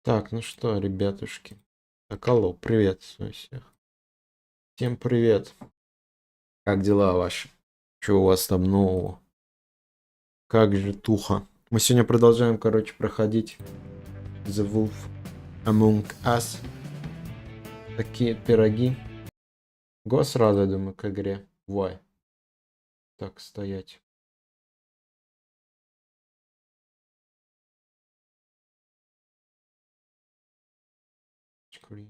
Так, ну что, ребятушки. Так, алло, приветствую всех. Всем привет. Как дела ваши? Что у вас там нового? Как же туха. Мы сегодня продолжаем, короче, проходить The Wolf Among Us. Такие пироги. Гос рада, я думаю, к игре. Why? Так, стоять. Шкуре.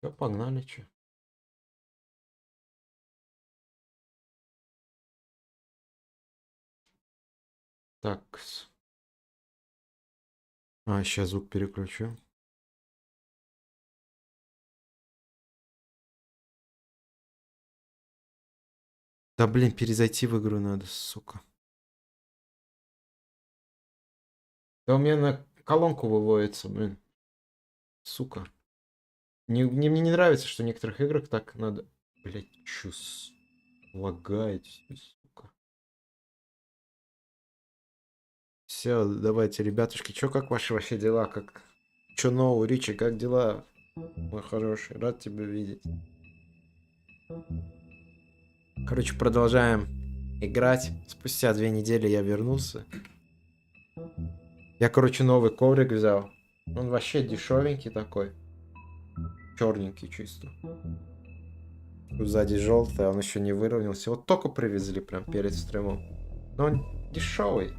Все, погнали, че. Так. Сейчас звук переключу. Да блин, перезайти в игру надо, сука. Да у меня на колонку выводится, блин. Сука. Мне не нравится, что в некоторых играх так надо... Блять, чус. Лагает, сука. Все, давайте, ребятушки, чё, как ваши вообще дела? Как... Чё нового, Ричи, как дела? Мой хороший, рад тебя видеть. Короче, продолжаем играть. Спустя 2 недели я вернулся. Я, короче, новый коврик взял. Он вообще дешевенький такой. Черненький чисто. Тут сзади желтый, он еще не выровнялся. Вот только привезли прям перед стримом. Но он дешевый.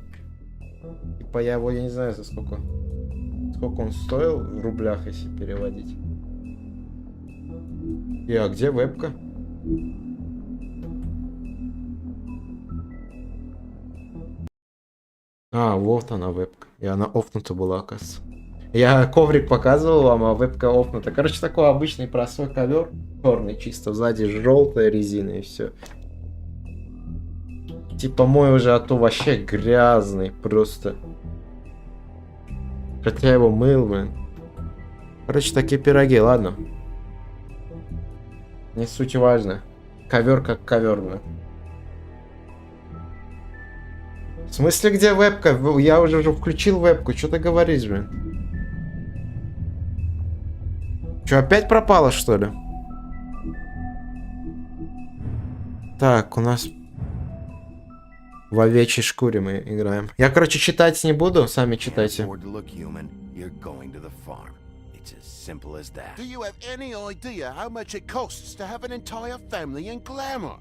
Типа я его, я не знаю, за сколько. Сколько он стоил в рублях, если переводить. А где вебка? Вот она вебка. И она офнута была, оказывается. Я коврик показывал вам, а вебка офнута. Короче, такой обычный простой ковер. Черный, чисто сзади желтая резина и все. Типа мой уже, а то вообще грязный просто. Хотя я его мыл, блин. Короче, такие пироги, ладно. Не суть важно. Ковер как ковер, блин. В смысле, где вебка? Я уже включил вебку. Что ты говоришь, блин? Что, опять пропало, что ли? Так, у нас... В овечьей шкуре мы играем. Я, короче, читать не буду. Сами читайте. Do you have any idea how much it costs to have an entire family in glamour?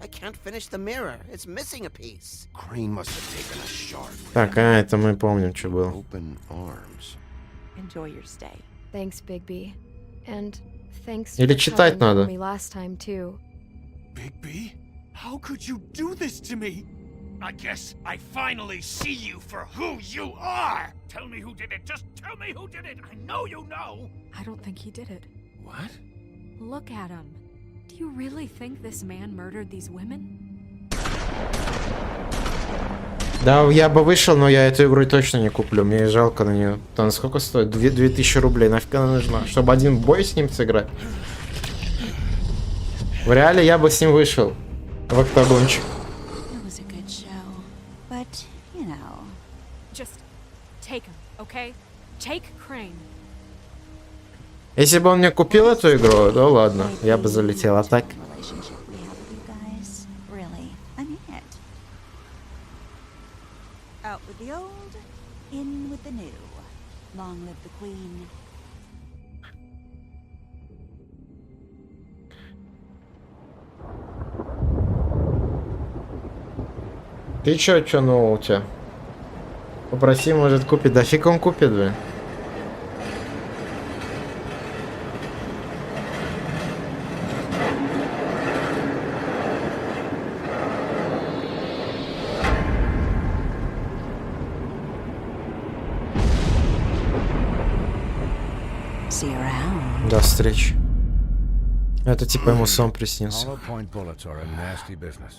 I can't finish the mirror. It's missing a piece. Crane must have taken a sharp. Так, это мы помним, что было. Open arms. Enjoy your stay. Thanks, Bigby. And thanks Или for читать covering надо. for me last time too. Bigby, how could you do this to me? I guess I finally see you for who you are. Tell me who did it. Just tell me who did it. I know you know. I don't think he did it. What? Look at him. Do you really think this man murdered these women? Да, я бы вышел, но я эту игру точно не куплю. Мне жалко на нее. Там сколько стоит? 2000 рублей. Нафиг она нужна? Чтобы один бой с ним сыграть? В реале я бы с ним вышел. В октагончик. It was a good show, but, you know. Just take him, okay? Take Crane. Если бы он мне купил эту игру, да ладно, я бы залетел. А так... Relationship we have with you guys. Really, I mean it. Out with the old, in with the new. Long live the queen. Ты чё нового у тебя? Попроси, может, купит. Да фиг он купит, блин. See you around. До встречи. Это типа ему сон приснился.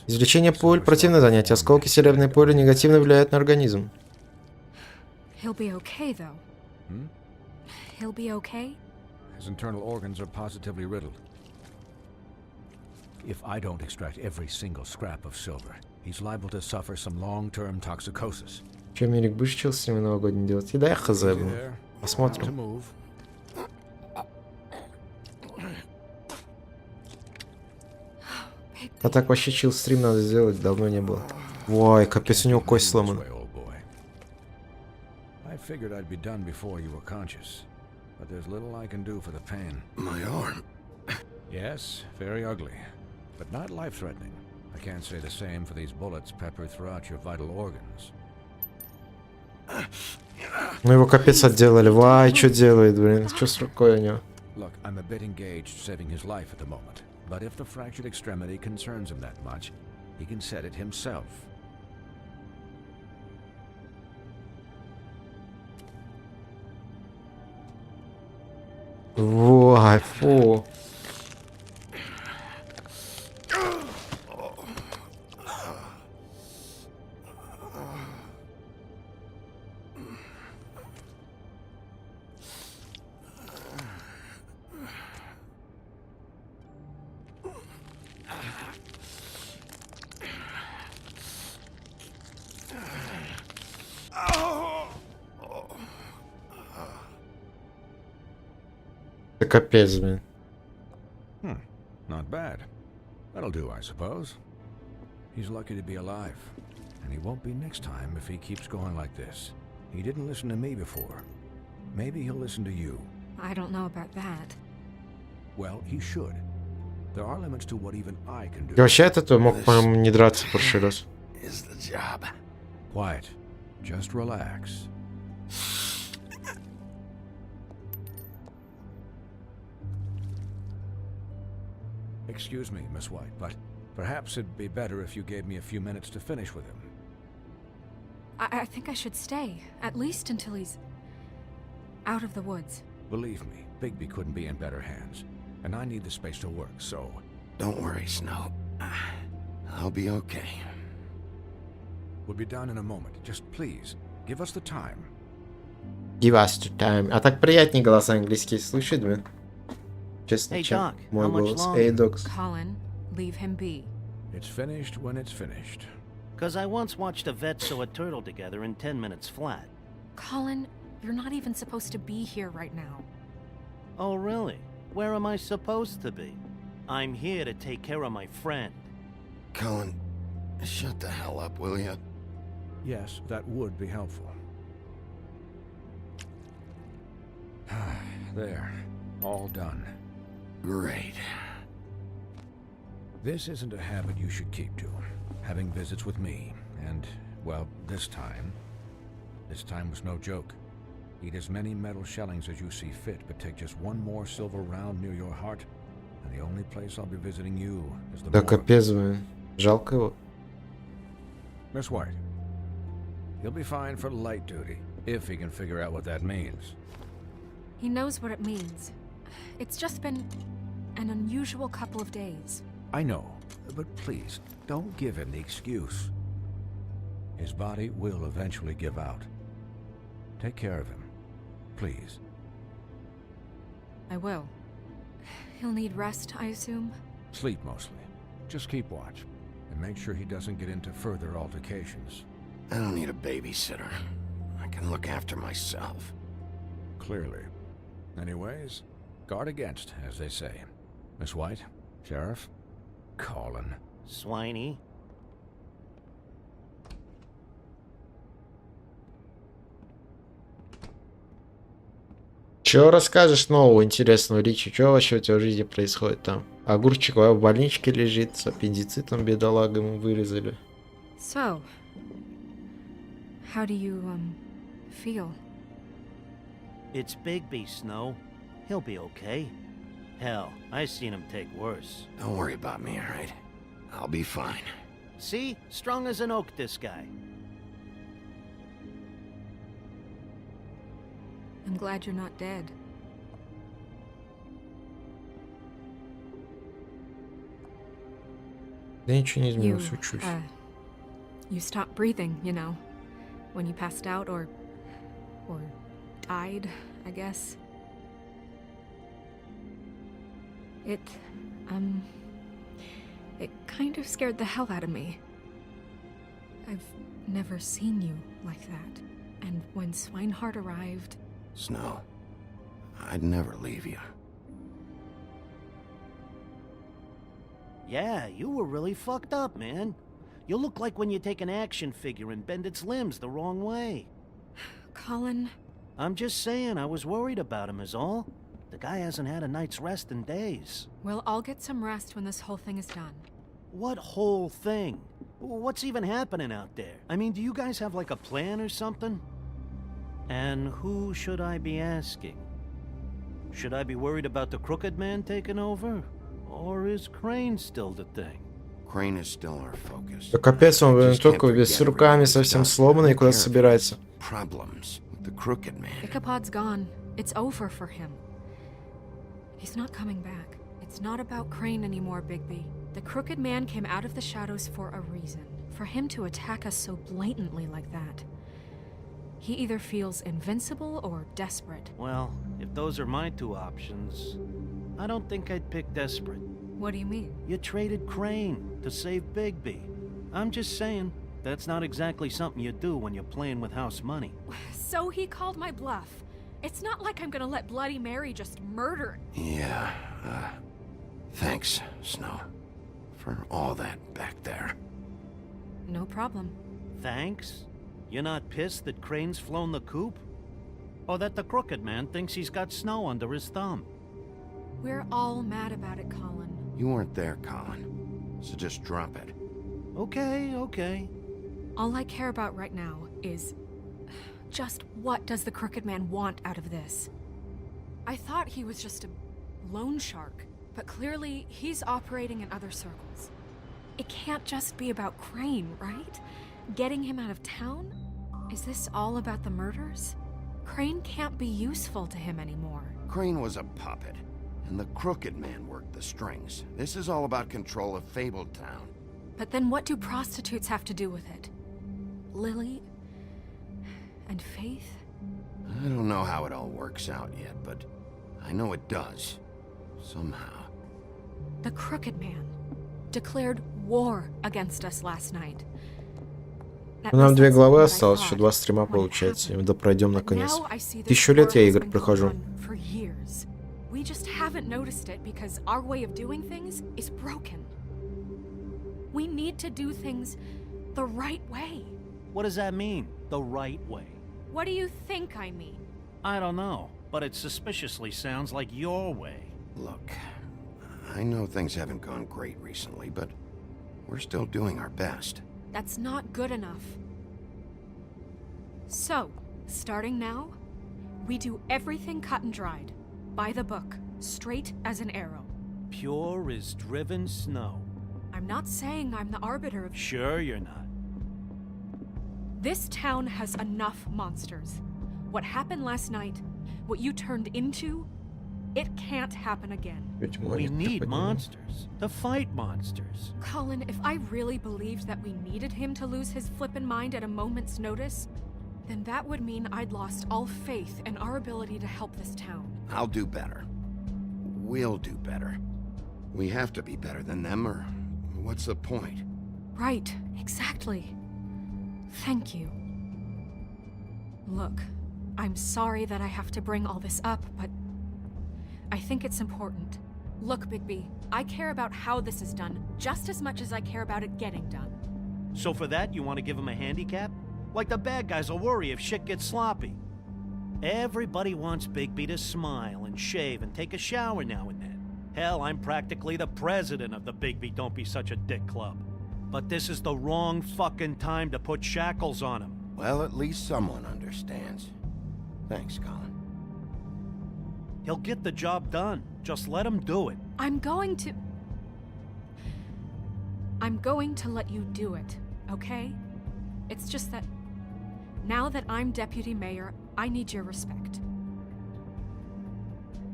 Извлечение пуль, противное занятие. Осколки серебряной пули негативно влияют на организм. He'll be okay, though. He'll be okay? His internal organs are positively riddled. if I don't extract every single scrap of silver, he's liable to suffer some long-term toxicosis. Че, Мирик, будешь чил стримы новогодний делать? И да, я хз, блин. To Посмотрим. move. А так вообще чил стрим надо сделать, давно не было. Ой, капец, у него кость сломана. I figured I'd be done before you were conscious, but there's little I can do for the pain. My arm. Yes, very ugly, but not life-threatening. I can't say the same for these bullets peppered throughout your vital organs. Ну его капец отделали. Вай, что делает, блин? Что с рукой у него? Look, I'm a bit engaged saving his life at the moment, but if the fractured extremity concerns him that much, he can set it himself. Вай, фу. Это капец, блин. Not bad. That'll do, I suppose. He's lucky to be alive, and he won't be next time if he keeps going like this. He didn't listen to me before. Maybe he'll listen to you. I don't know about that. Well, he should. There are limits to what even I can do. И вообще от этого мог, по-моему, не драться в прошлый раз. Is the job. Quiet. Just relax. Excuse me, Miss White, but perhaps it'd be better if you gave me a few minutes to finish with him. I think I should stay, at least until he's out of the woods. Believe me, Bigby couldn't be in better hands, and I need the space to work, so... Don't worry, Snow. I'll be okay. We'll be done in a moment. Just please, give us the time. Give us the time. А так приятнее голоса английские слышать, блин. Честно, Hey, чем Doc, мой how much голос. longer? Эй, Докс. Colin, leave him be. It's finished when it's finished. Because I once watched a vet sew a turtle together in 10 minutes flat. Colin, you're not even supposed to be here right now. Oh, really? Where am I supposed to be? I'm here to take care of my friend. Colin, shut the hell up, will you? Yes, that would be helpful. There. All done. Great. This isn't a habit you should keep to. Having visits with me, and, well, this time was no joke. Eat as many metal shellings as you see fit, but take just one more silver round near your heart, and the only place I'll be visiting you is the Да morgue. капец, блин. Жалко его. Miss White, he'll be fine for light duty, if he can figure out what that means. He knows what it means. It's just been an unusual couple of days. I know, but please, don't give him the excuse. His body will eventually give out. Take care of him, please. I will. He'll need rest, I assume. Sleep mostly. Just keep watch, and make sure he doesn't get into further altercations. I don't need a babysitter. I can look after myself. Clearly. Anyways, guard against, as they say. Miss White, Sheriff, Colin. Swiney. Чего расскажешь нового интересного, Ричи? Что вообще у тебя в жизни происходит там? Огурчик в больничке лежит, с аппендицитом бедолага ему вырезали. So, how do you, feel? It's Bigby, Snow. He'll be okay. Hell, I seen him take worse. Don't worry about me, alright? I'll be fine. See? Strong as an oak, this guy. I'm glad you're not dead. Да ничего не You, изменилось, учусь. you stopped breathing, you know, when you passed out or died, I guess. It kind of scared the hell out of me. I've never seen you like that. And when Swinehart arrived... Snow, I'd never leave you. Yeah, you were really fucked up, man. You look like when you take an action figure and bend its limbs the wrong way. Colin... I'm just saying, I was worried about him is all. The guy hasn't had a night's rest in days. We'll all get some rest when this whole thing is done. What whole thing? What's even happening out there? I mean, do you guys have like a plan or something? And who should I be asking? Should I be worried about the crooked man taking over? Or is Crane still the thing? Crane is still our focus. Да капец, он, блин, только весь с руками совсем сломанный и куда-то собирается. Problems with the crooked man. Ichabod's gone. It's over for him. He's not coming back. It's not about Crane anymore, Bigby. The crooked man came out of the shadows for a reason. For him to attack us so blatantly like that. He either feels invincible or desperate. Well, if those are my two options, I don't think I'd pick desperate. What do you mean? You traded Crane to save Bigby. I'm just saying, that's not exactly something you do when you're playing with house money. So he called my bluff. It's not like I'm gonna let Bloody Mary just murder... Yeah, thanks, Snow, for all that back there. No problem. Thanks? You're not pissed that Crane's flown the coop? Or that the crooked man thinks he's got Snow under his thumb? We're all mad about it, Colin. You weren't there, Colin, so just drop it. Okay, okay. All I care about right now is... just what does the crooked man want out of this? I thought he was just a loan shark, but clearly he's operating in other circles. It can't just be about Crane, right? Getting him out of town? Is this all about the murders? Crane can't be useful to him anymore. Crane was a puppet, and the crooked man worked the strings. This is all about control of Fabletown. But then what do prostitutes have to do with it? Lily? And Faith? I don't know how it all works out yet, but I know it does. Somehow. The crooked man declared war against us last night. Нам 2 главы осталось, еще 2 стрима получается, и мы пройдем наконец. 1000 лет я игр прохожу. We just haven't noticed it because our way of doing things is broken. We need to do things the right way. What does that mean, the right way? What do you think I mean? I don't know, but it suspiciously sounds like your way. Look, I know things haven't gone great recently, but we're still doing our best. That's not good enough. So, starting now, we do everything cut and dried. By the book, straight as an arrow. Pure as driven snow. I'm not saying I'm the arbiter of... Sure you're not. This town has enough monsters. What happened last night, what you turned into, it can't happen again. We need monsters to fight monsters. Colin, if I really believed that we needed him to lose his flippin' mind at a moment's notice, then that would mean I'd lost all faith in our ability to help this town. I'll do better. We'll do better. We have to be better than them, or what's the point? Right, exactly. Thank you. Look, I'm sorry that I have to bring all this up, but I think it's important. Look, Bigby, I care about how this is done just as much as I care about it getting done. So for that, you want to give him a handicap? Like the bad guys will worry if shit gets sloppy. Everybody wants Bigby to smile and shave and take a shower now and then. Hell, I'm practically the president of the Bigby Don't Be Such a Dick Club. But this is the wrong fucking time to put shackles on him. Well, at least someone understands. Thanks, Colin. He'll get the job done. Just let him do it. I'm going to let you do it, okay? It's just that now that I'm deputy mayor, I need your respect.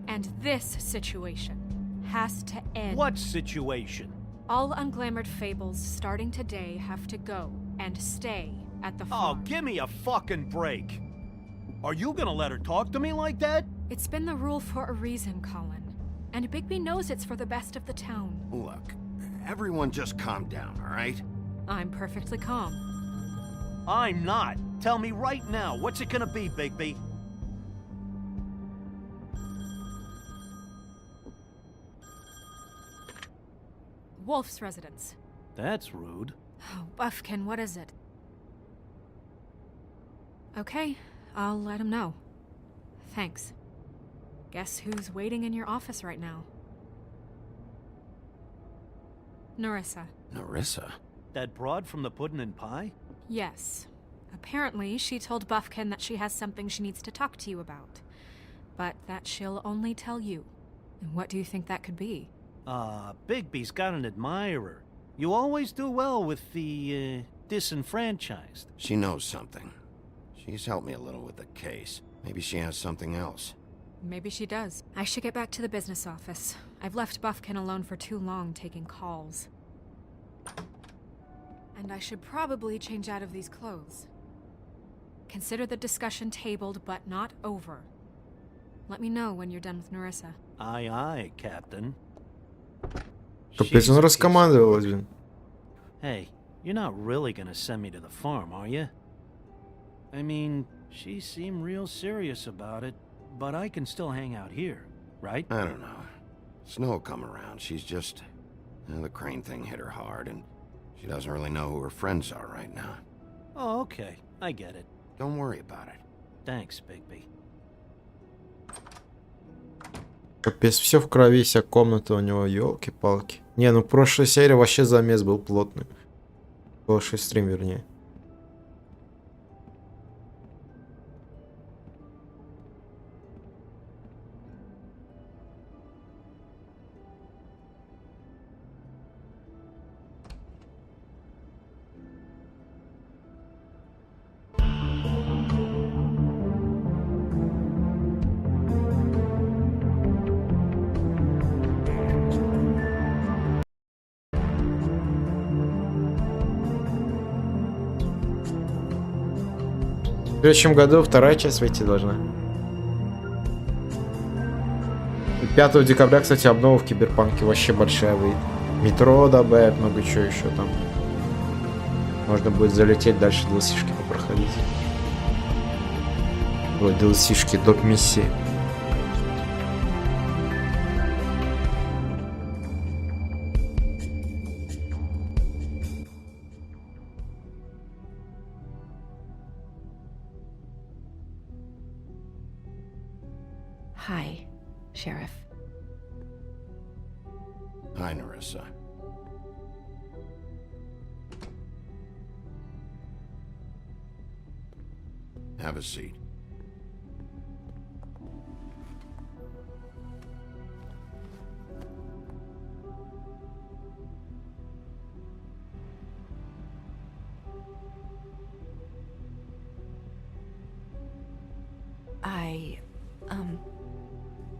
And this situation has to end. What situation? All unglamored fables starting today have to go and stay at the Oh, farm. give me a fucking break. Are you gonna let her talk to me like that? It's been the rule for a reason, Colin. And Bigby knows it's for the best of the town. Look, Everyone just calm down, all right? I'm perfectly calm. I'm not. Tell me right now, what's it gonna be, Bigby? Wolf's residence. That's rude. Oh, Buffkin, what is it? Okay, I'll let him know. Thanks. Guess who's waiting in your office right now? Nerissa. Nerissa? That broad from the puddin' and pie? Yes. Apparently, she told Buffkin that she has something she needs to talk to you about. But that she'll only tell you. And what do you think that could be? Bigby's got an admirer. You always do well with the, disenfranchised. She knows something. She's helped me a little with the case. Maybe she has something else. Maybe she does. I should get back to the business office. I've left Buffkin alone for too long taking calls. And I should probably change out of these clothes. Consider the discussion tabled, but not over. Let me know when you're done with Nerissa. Aye, aye, Captain. Капец, он раскомандовалась, блин. Hey, you're not really gonna send me to the farm, are you? I mean, she seemed real serious about it, but I can still hang out here, right? I don't know. Snow will come around. She's just... the crane thing hit her hard, and she doesn't really know who her friends are right now. Oh, okay. I get it. Don't worry about it. Thanks, Bigby. Капец, все в крови, вся комната у него, елки-палки. Не, ну прошлая серия вообще замес был плотный. Прошлый стрим, вернее. В следующем году вторая часть выйти должна. 5 декабря, кстати, обнова в Киберпанке вообще большая выйдет. Метро добавят, много чего еще там. Можно будет залететь дальше DLC-шки попроходить. Ой, DLC-шки, доп-миссии. Hi, Sheriff. Hi, Nerissa. Have a seat.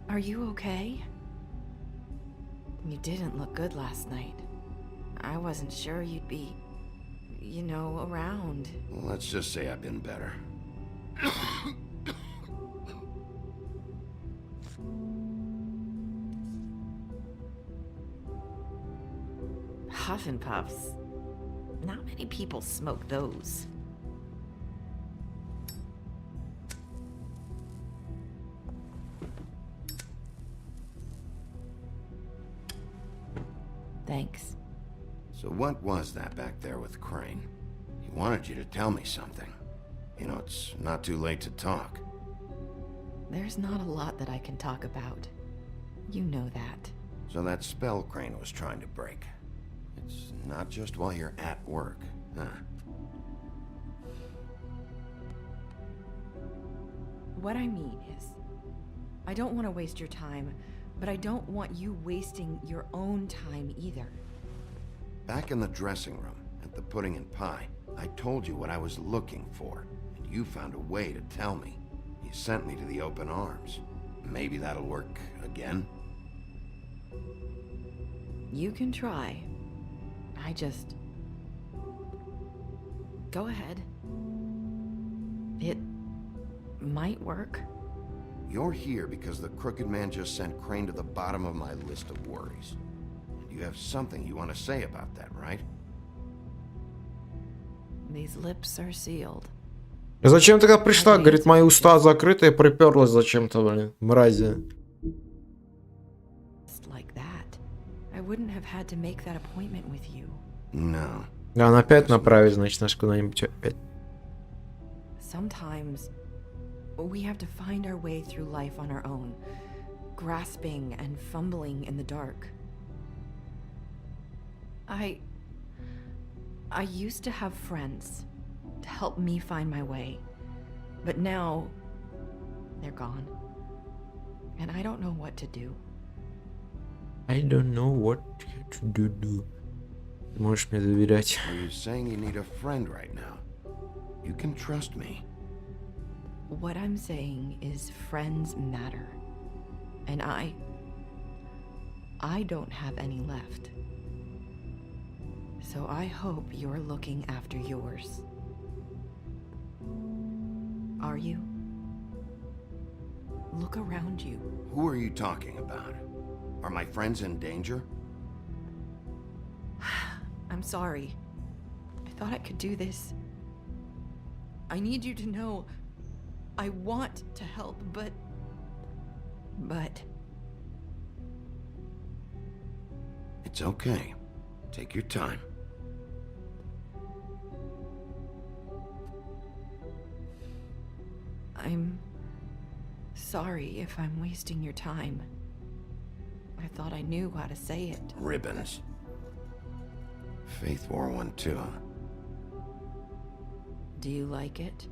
Are you okay? You didn't look good last night. I wasn't sure you'd be, you know, around. Well, let's just say I've been better. Huff and puffs. Not many people smoke those. Thanks. So what was that back there with Crane? He wanted you to tell me something. You know, it's not too late to talk. There's not a lot that I can talk about. You know that. So that spell Crane was trying to break. It's not just while you're at work, huh? What I mean is, I don't want to waste your time, but I don't want you wasting your own time either. Back in the dressing room, at the pudding and pie, I told you what I was looking for, and you found a way to tell me. You sent me to the open arms. Maybe that'll work again? You can try. I just... Go ahead. It might work. You're here because the crooked man just sent Crane to the bottom of my list of worries. And You have something you want to say about that, right? These lips are sealed. Зачем ты когда пришла? Говорит, мои уста закрыты, и приперлась зачем-то, блин, мрази. Like that. I wouldn't have had to make that appointment with you. No. Да, она опять направит, значит, нас куда-нибудь опять. Sometimes we have to find our way through life on our own, grasping and fumbling in the dark. I used to have friends to help me find my way, but now they're gone, and I don't know what to do. I don't know what to do. Ты можешь мне доверять. Are you saying you need a friend right now? You can trust me. What I'm saying is friends matter, and I don't have any left. So I hope you're looking after yours. Are you? Look around you. Who are you talking about? Are my friends in danger? I'm sorry. I thought I could do this. I need you to know I want to help, but... It's okay. Take your time. I'm sorry if I'm wasting your time. I thought I knew how to say it. Ribbons. Faith wore one too. Do you like it?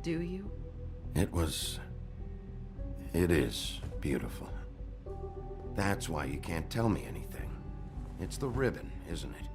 Do you? It is beautiful. That's why you can't tell me anything. It's the ribbon, isn't it?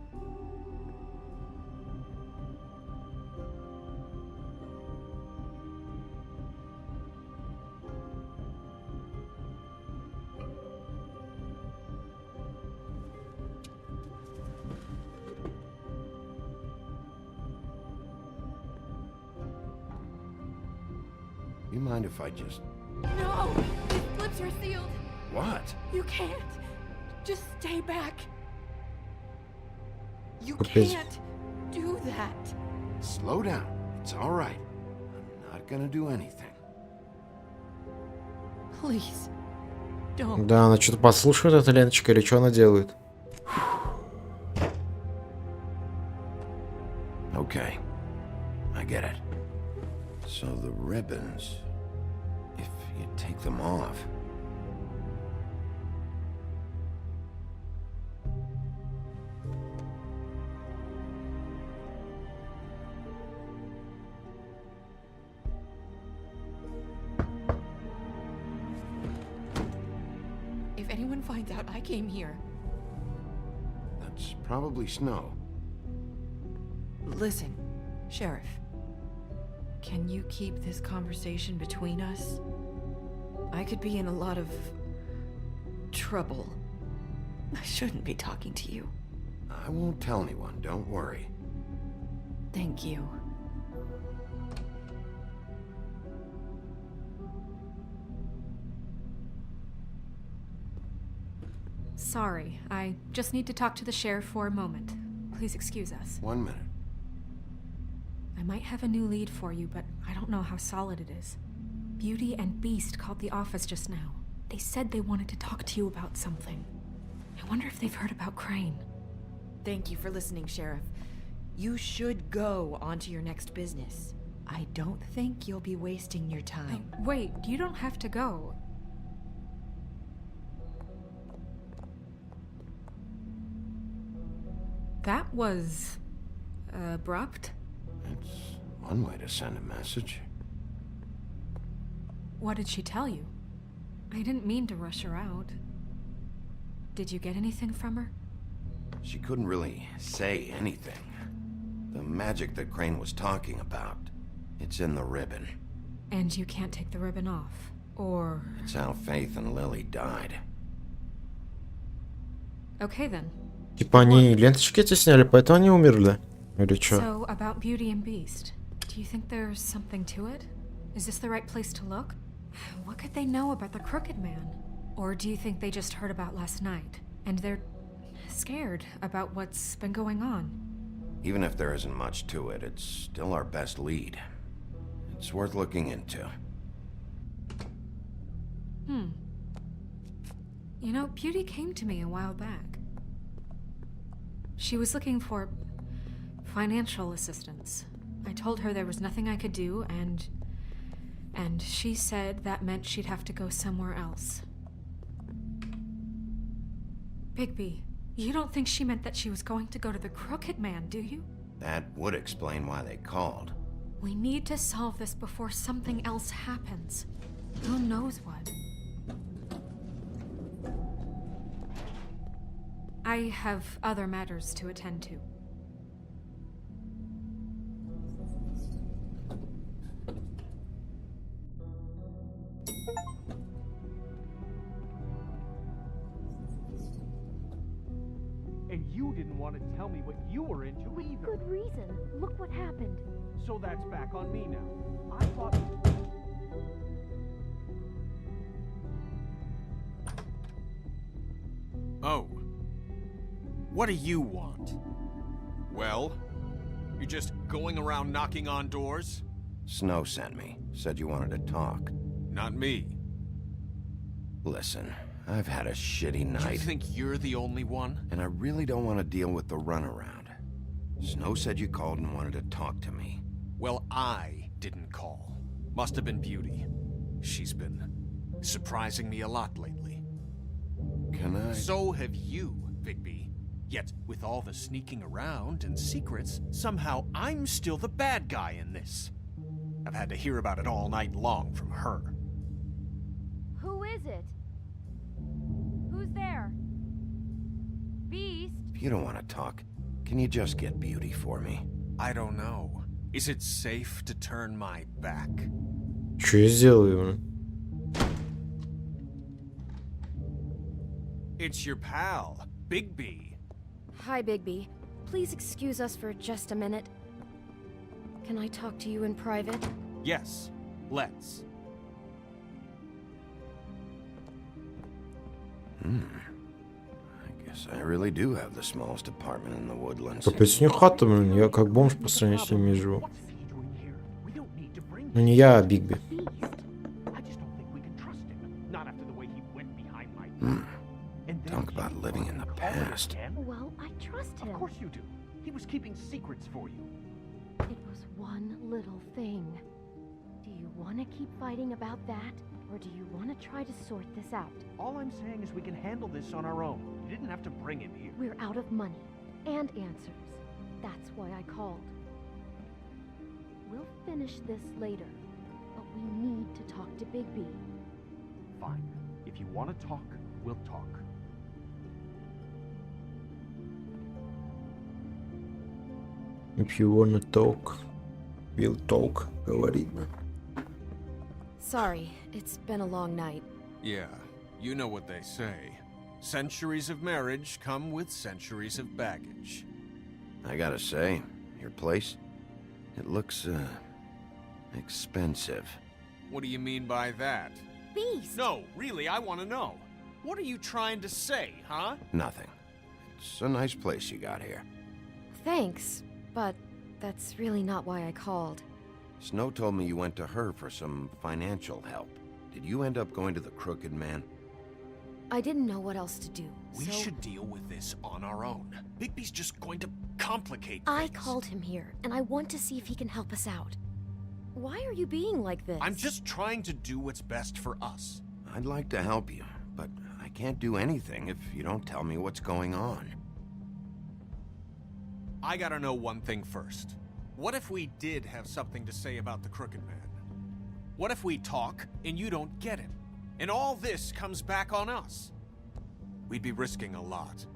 You mind if I just... No! His lips are sealed! What? You can't! Just stay back! You Okay. can't do that! Slow down. It's all right. I'm not gonna do anything. Please, don't. Да, она что-то послушает, эта Леночка, или что она делает? Okay. I get it. So the ribbons, if you take them off... If anyone finds out I came here... That's probably snow. Listen, Sheriff. Can you keep this conversation between us? I could be in a lot of... trouble. I shouldn't be talking to you. I won't tell anyone, don't worry. Thank you. Sorry, I just need to talk to the sheriff for a moment. Please excuse us. 1 minute. I might have a new lead for you, but I don't know how solid it is. Beauty and Beast called the office just now. They said they wanted to talk to you about something. I wonder if they've heard about Crane. Thank you for listening, Sheriff. You should go on to your next business. I don't think you'll be wasting your time. Wait, you don't have to go. That was... abrupt? It's one way to send a message. What did she tell you? I didn't mean to rush her out. Did you get anything from her? She couldn't really say anything. The magic that Crane was talking about, it's in the ribbon. And you can't take the ribbon off, or... It's how Faith and Lily died. Okay then. Типа они ленточки эти сняли, поэтому они умерли. Или что? So, about Beauty and Beast, do you think there's something to it? Is this the right place to look? What could they know about the Crooked Man? Or do you think they just heard about last night, and they're scared about what's been going on? Even if there isn't much to it, it's still our best lead. It's worth looking into. You know, Beauty came to me a while back. She was looking for financial assistance. I told her there was nothing I could do, and she said that meant she'd have to go somewhere else. Bigby, you don't think she meant that she was going to go to the Crooked Man, do you? That would explain why they called. We need to solve this before something else happens. Who knows what? I have other matters to attend to. And you didn't want to tell me what you were into either. Good reason. Look what happened. So that's back on me now. I thought... Oh. What do you want? Well? You're just going around knocking on doors? Snow sent me. Said you wanted to talk. Not me. Listen, I've had a shitty night. You think you're the only one? And I really don't want to deal with the runaround. Snow said you called and wanted to talk to me. Well, I didn't call. Must have been Beauty. She's been surprising me a lot lately. Can I... So have you, Bigby. Yet, with all the sneaking around and secrets, somehow I'm still the bad guy in this. I've had to hear about it all night long from her. Who is it? Who's there? Beast? If you don't want to talk, can you just get Beauty for me? I don't know. Is it safe to turn my back? Что я сделаю? It's your pal, Bigby. Hi, Bigby. Please excuse us for just a minute. Can I talk to you in private? Yes, let's. I guess I really do have the smallest apartment in the woodlands. Капец, не хата, блин, я как бомж по сравнению с ними живу. Ну не я, а Бигби. Talk about living in the past. Well, I trust him. Of course you do. He was keeping secrets for you. It was one little thing. Do you want to keep fighting about that, or do you want to try to sort this out? All I'm saying is we can handle this on our own. You didn't have to bring him here. We're out of money and answers. That's why I called. We'll finish this later, but we need to talk to Bigby. Fine. If you want to talk, we'll talk. If you wanna talk, we'll talk, говорит. Sorry, it's been a long night. Yeah, you know what they say. Centuries of marriage come with centuries of baggage. I gotta say, your place, it looks, expensive. What do you mean by that? Beast! No, really, I want to know. What are you trying to say, huh? Nothing. It's a nice place you got here. Thanks, but that's really not why I called. Snow told me you went to her for some financial help. Did you end up going to the Crooked Man? I didn't know what else to do, We so should deal with this on our own. Bigby's just going to complicate I things. called him here, and I want to see if he can help us out. Why are you being like this? I'm just trying to do what's best for us. I'd like to help you, but I can't do anything if you don't tell me what's going on. I gotta know one thing first. What if we did have something to say about the Crooked Man? What if we talk and you don't get him? And all this comes back on us? We'd be risking a lot.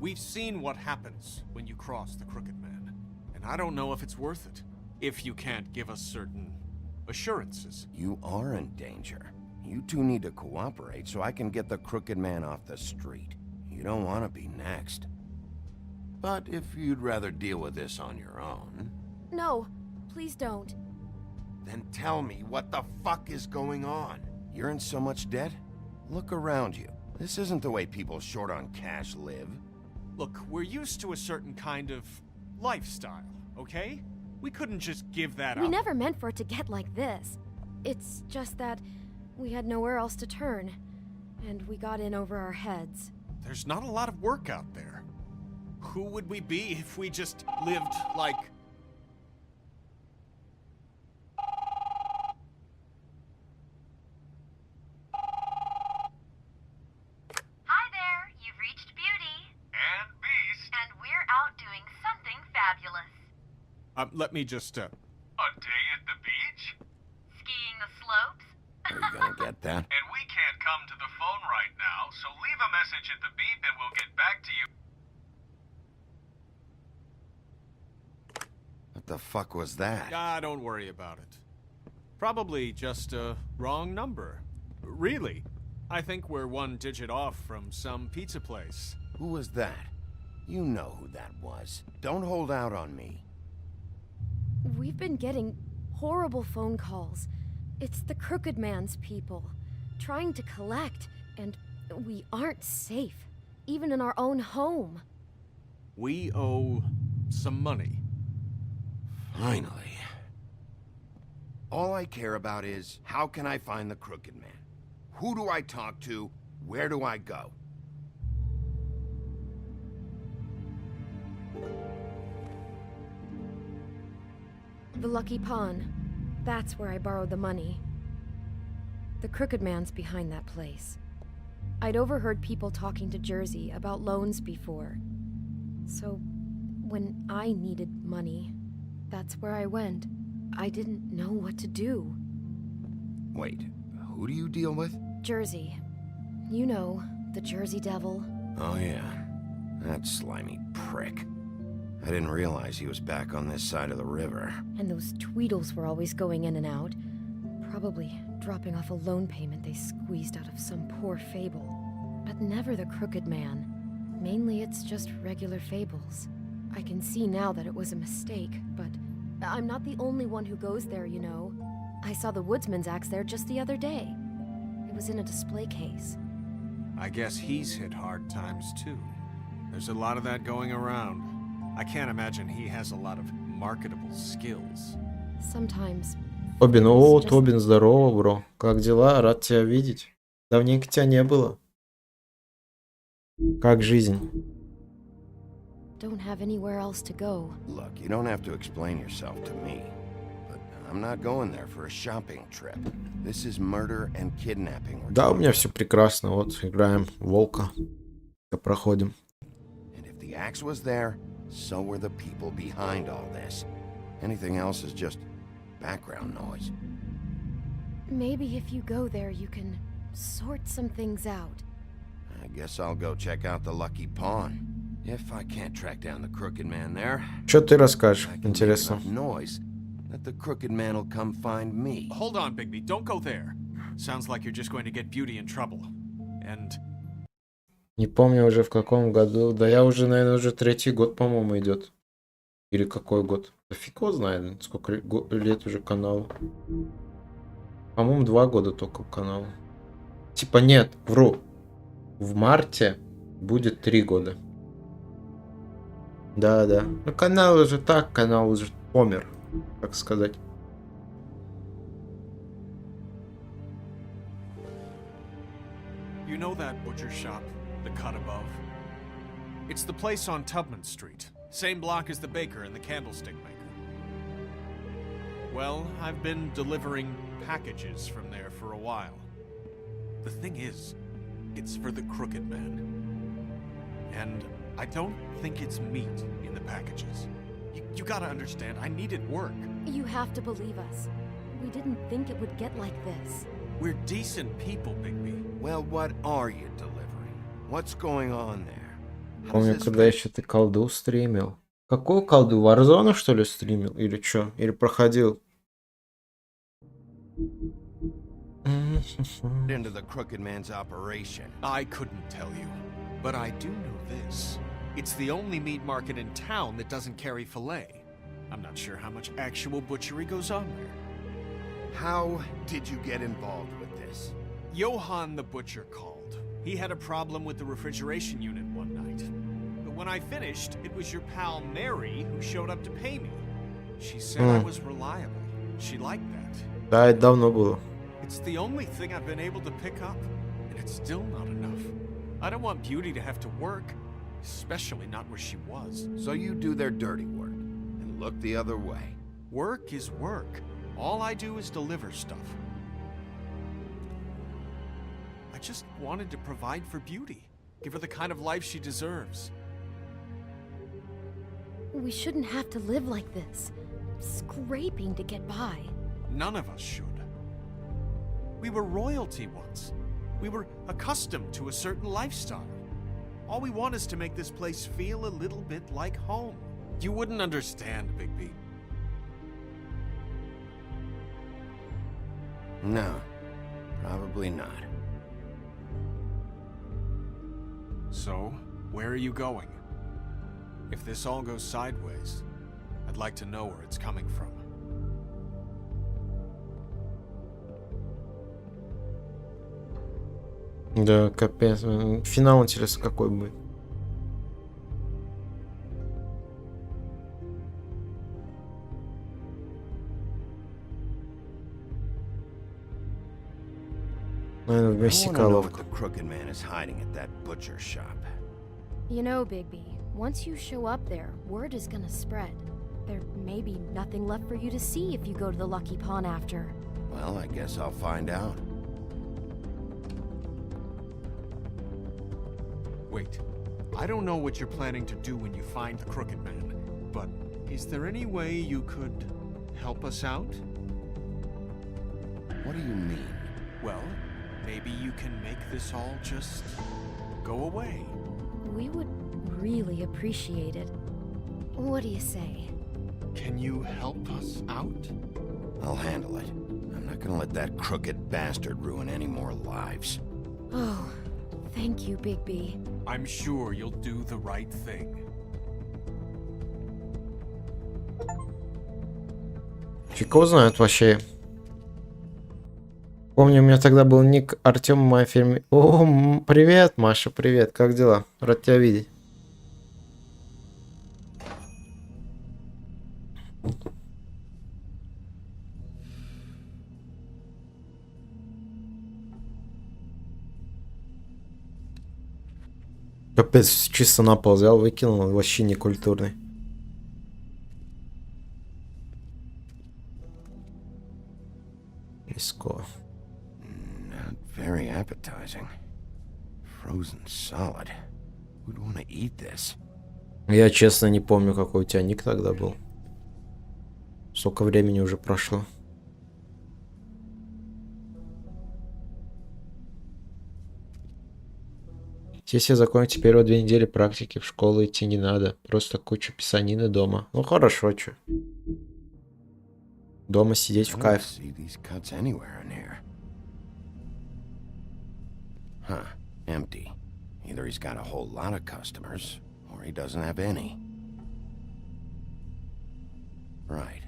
We've seen what happens when you cross the Crooked Man. And I don't know if it's worth it. If you can't give us certain assurances. You are in danger. You two need to cooperate so I can get the Crooked Man off the street. You don't want to be next. But if you'd rather deal with this on your own... No, please don't. Then tell me what the fuck is going on. You're in so much debt? Look around you. This isn't the way people short on cash live. Look, we're used to a certain kind of lifestyle, okay? We couldn't just give that up. We never meant for it to get like this. It's just that we had nowhere else to turn, and we got in over our heads. There's not a lot of work out there. Who would we be if we just lived like... Hi there, you've reached Beauty. And Beast. And we're out doing something fabulous. Let me just, A day at the beach? Skiing the slopes? Are you gonna get that? And we can't come to the phone right now, so leave a message at the beep and we'll get back to you. What the fuck was that? Ah, don't worry about it. Probably just a wrong number. Really, I think we're one digit off from some pizza place. Who was that? You know who that was. Don't hold out on me. We've been getting horrible phone calls. It's the Crooked Man's people, trying to collect, and we aren't safe, even in our own home. We owe some money. Finally. All I care about is, how can I find the Crooked Man? Who do I talk to? Where do I go? The Lucky Pawn. That's where I borrowed the money. The Crooked Man's behind that place. I'd overheard people talking to Jersey about loans before. So, when I needed money, that's where I went. I didn't know what to do. Wait, who do you deal with? Jersey. You know, the Jersey Devil. Oh yeah, that slimy prick. I didn't realize he was back on this side of the river. And those Tweedles were always going in and out. Probably dropping off a loan payment they squeezed out of some poor fable. But never the Crooked Man. Mainly it's just regular fables. I can see now that it was a mistake, but I'm not the only one who goes there, you know. I saw the Woodsman's axe there just the other day. It was in a display case. I guess he's hit hard times too. There's a lot of that going around. I can't imagine he has a lot of marketable skills. Sometimes. Тобин, о, Тобин, здорово, бро. Как дела? Рад тебя видеть. Давненько тебя не было. Как жизнь? Don't have anywhere else to go. Look, you don't have to explain yourself to me. But I'm not going there for a shopping trip. This is murder and kidnapping. Да, у меня все прекрасно. Вот, играем в Волка. Проходим. And if the axe was there, so were the people behind all this. Anything else is just background noise. Maybe if you go there, you can sort some things out. I guess I'll go check out the Lucky Pawn. If I can't track down the Crooked Man there, Что ты расскажешь? Интересно. noise that the Crooked Man will come find me. Hold on, Bigby, don't go there. Sounds like you're just going to get Beauty in trouble. And... Не помню уже в каком году. Да я уже, наверное, уже 3-й год, по-моему, идет. Или какой год? Да фиг его знает, сколько лет уже каналу. По-моему, 2 года только каналу. Типа нет, вру. В марте будет 3 года. Да. Ну канал уже так, канал уже помер, так сказать. You know that butcher shop, the cut above? It's the place on Tubman Street. Same block as the baker and the candlestick maker. Well, I've been delivering packages from there for a while. The thing is, it's for the Crooked Man. And I don't think it's meat in the packages. You gotta understand, I needed work. You have to believe us. We didn't think it would get like this. We're decent people, Bigby. Well, what are you delivering? What's going on there? Помню, когда еще ты колду стримил. Какую колду? Warzone, что ли, стримил? Или что? Или проходил? Into the Crooked Man's operation. I couldn't tell you, but I do know this. It's the only meat market in town that doesn't carry filet. I'm not sure how much actual butchery goes on there. How did you get involved with this? Johann the butcher called. He had a problem with the refrigeration unit one night. But when I finished, it was your pal Mary who showed up to pay me. She said I was reliable. She liked that. Да, это давно было. It's the only thing I've been able to pick up, and it's still not enough. I don't want Beauty to have to work, especially not where she was. So you do their dirty work and look the other way. Work is work. All I do is deliver stuff. I just wanted to provide for Beauty, give her the kind of life she deserves. We shouldn't have to live like this, scraping to get by. None of us should. We were royalty once. We were accustomed to a certain lifestyle. All we want is to make this place feel a little bit like home. You wouldn't understand, Bigby. No, probably not. So, where are you going? If this all goes sideways, I'd like to know where it's coming from. Да, капец. Финал, интересно, какой будет. Наверное, вместе головку. You know, Bigby, once you show up there, word is gonna spread. There may be nothing left for you to see if you go to the Lucky Pawn after. Well, I guess I'll find out. Wait, I don't know what you're planning to do when you find the Crooked Man, but is there any way you could help us out? What do you mean? Well, maybe you can make this all just go away. We would really appreciate it. What do you say? Can you help us out? I'll handle it. I'm not gonna let that crooked bastard ruin any more lives. Oh, thank you, Bigby. I'm sure you'll do the right thing. Фиг его знает вообще. Помню, у меня тогда был ник Артем в моей фирме. О, привет, Маша, привет. Как дела? Рад тебя видеть. Капец, чисто на пол взял, выкинул, вообще не культурный. Рисково. Not very appetizing. Frozen solid. Who'd want to eat this? Я честно не помню, какой у тебя ник тогда был. Сколько времени уже прошло. Сессия закончится первые 2 недели практики. В школу идти не надо. Просто куча писанины дома. Ну хорошо, чё. Дома сидеть в кайф. Huh, empty. Either he's got a whole lot of customers, or he doesn't have any. Right.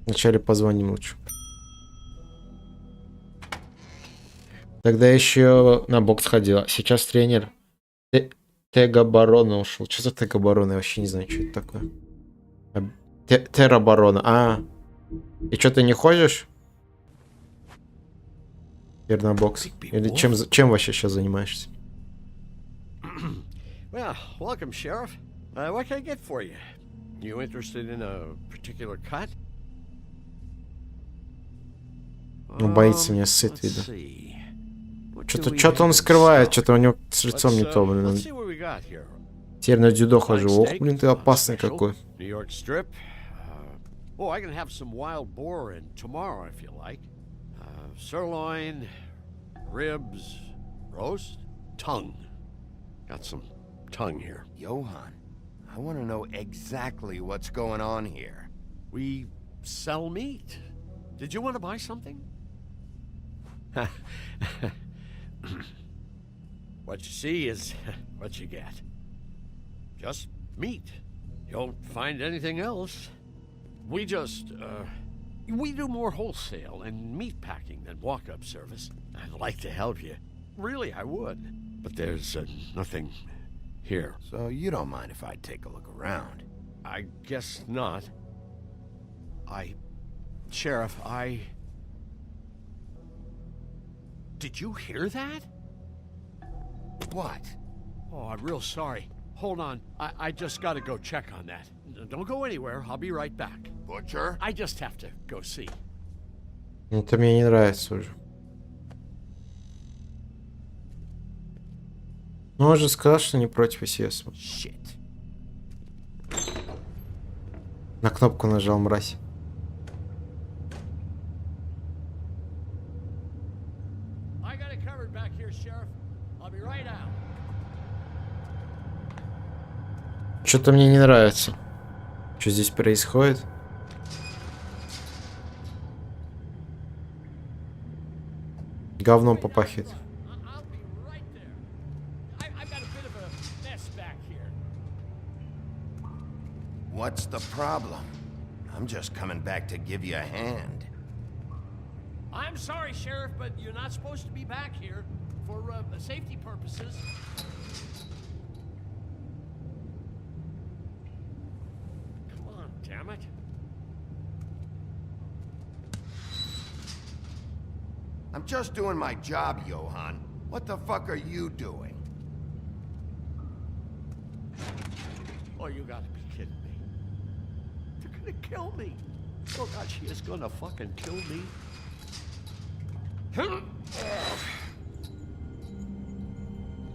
Вначале позвоним лучше. Тогда еще на бокс ходила. Сейчас тренер Тега-барона ушел. Что за Тега-барона? Я вообще не знаю, что это такое. Терра-барона. А. И что, ты не ходишь? Теперь на бокс. Или чем вообще сейчас занимаешься? Well, welcome, Sheriff. What can I get for you? You interested in a particular cut? Ну, боится меня сыт, видно. Что-то он скрывает, что-то у него с лицом не то, блин. Теперь на дзюдо хожу. Ох, блин, ты опасный какой. Oh, I can have some wild boar in tomorrow if you like. Sirloin, ribs, roast, tongue. Got some tongue here. Johann, I want to know exactly what's going on here. We sell meat. Did you want to buy something? What you see is what you get. Just meat. You don't find anything else. We just, we do more wholesale and meat packing than walk-up service. I'd like to help you. Really, I would. But there's nothing here. So you don't mind if I take a look around? I guess not. Sheriff, Did you hear that? What? Oh, I'm real sorry. Hold on. I just gotta go check on that. Don't go anywhere. I'll be right back. Butcher? I just have to go see. Это мне не нравится уже. Ну, он же сказал, что не против, если я смотрю. Shit. На кнопку нажал, мразь. I got it covered back here, Sheriff. I'll be right out. Что-то мне не нравится. Что здесь происходит? Говном попахивает. What's the problem? I'm just coming back to give you a hand. I'm sorry, Sheriff, but you're not supposed to be back here for safety purposes. Come on, damn it. I'm just doing my job, Johan. What the fuck are you doing? Oh, you gotta be kidding me. They're gonna kill me. Oh, God, she is gonna fucking kill me.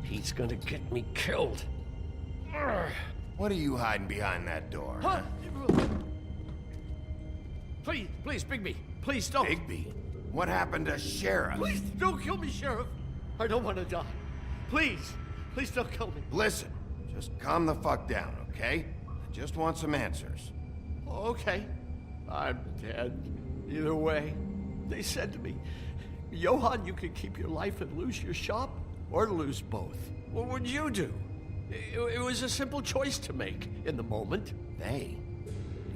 He's gonna get me killed. What are you hiding behind that door? Huh? Please, please, Bigby. Please don't. Bigby? What happened to Sheriff? Please don't kill me, Sheriff. I don't want to die. Please, please don't kill me. Listen, just calm the fuck down, okay? I just want some answers. Okay. I'm dead. Either way. They said to me, Johan, you could keep your life and lose your shop, or lose both. What would you do? It was a simple choice to make in the moment. They?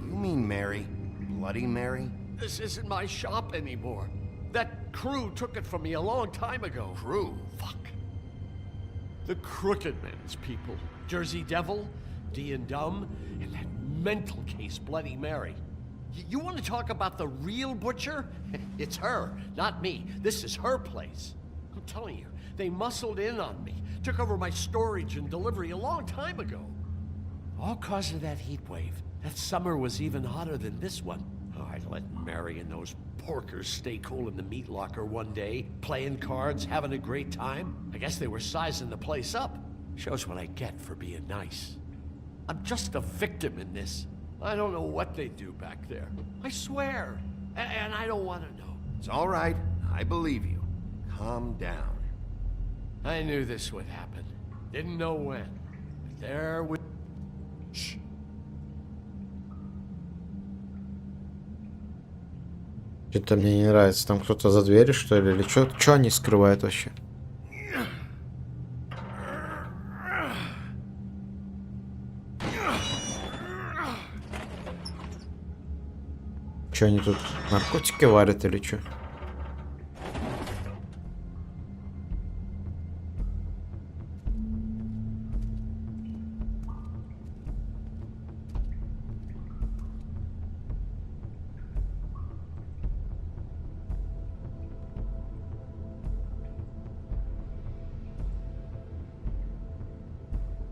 Do you mean Mary? Bloody Mary? This isn't my shop anymore. That crew took it from me a long time ago. Crew? Fuck. The Crooked Man's people. Jersey Devil, D and Dumb, and that mental case, Bloody Mary. You want to talk about the real butcher? It's her, not me. This is her place. I'm telling you, they muscled in on me, took over my storage and delivery a long time ago. All cause of that heat wave. That summer was even hotter than this one. Oh, I let Mary and those porkers stay cool in the meat locker one day, playing cards, having a great time. I guess they were sizing the place up. Shows what I get for being nice. I'm just a victim in this. I don't know what they do back there. I swear. And I don't want to know. It's all right. I believe you. Calm down. I knew this would happen. Didn't know when. But there we... Shh. Что-то мне не нравится. Там кто-то за дверью, что ли? Или что они скрывают вообще? Что они тут наркотики варят или что?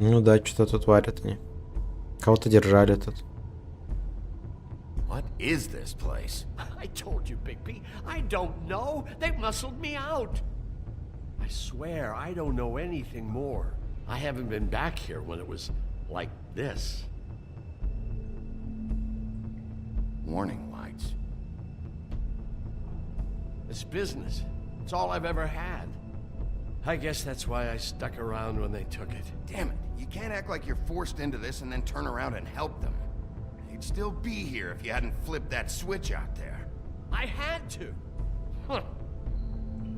Ну да, что-то тут варят они. Кого-то держали тут. What is this place? I told you, Bigby. I don't know. They muscled me out. I swear, I don't know anything more. I haven't been back here when it was like this. Warning lights. It's business. It's all I've ever had. I guess that's why I stuck around when they took it. Damn it. You can't act like you're forced into this and then turn around and help them. You'd still be here if you hadn't flipped that switch out there. I had to. Huh.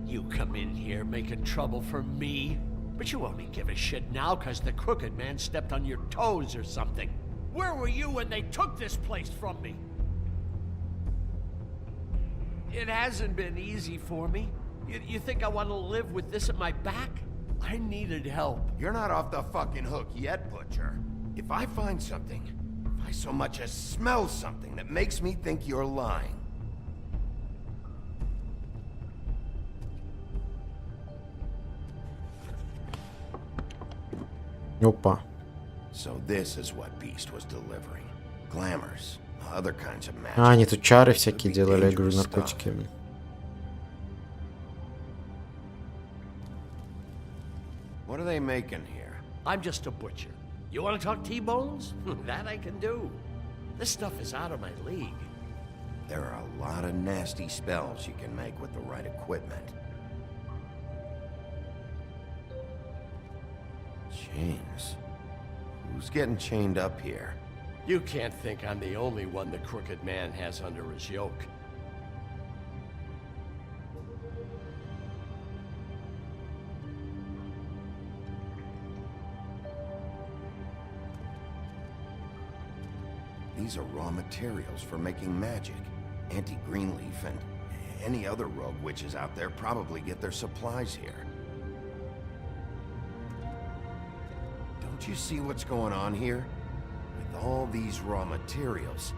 You come in here making trouble for me, but you only give a shit now because the Crooked Man stepped on your toes or something. Where were you when they took this place from me? It hasn't been easy for me. You think I want to live with this at my back? I needed help. You're not off the fucking hook yet, Butcher. If I find something, if I so much as smell something that makes me think you're lying. Опа. So this is what Beast was delivering. Glamours, other kinds of magic. А, они тут чары всякие делали, я говорю, наркотики. What are they making here? I'm just a butcher. You want to talk T-bones? That I can do. This stuff is out of my league. There are a lot of nasty spells you can make with the right equipment. Chains. Who's getting chained up here? You can't think I'm the only one the Crooked Man has under his yoke. These are raw materials for making magic. Auntie Greenleaf and any other rogue witches out there probably get their supplies here. Don't you see what's going on here? With all these raw materials,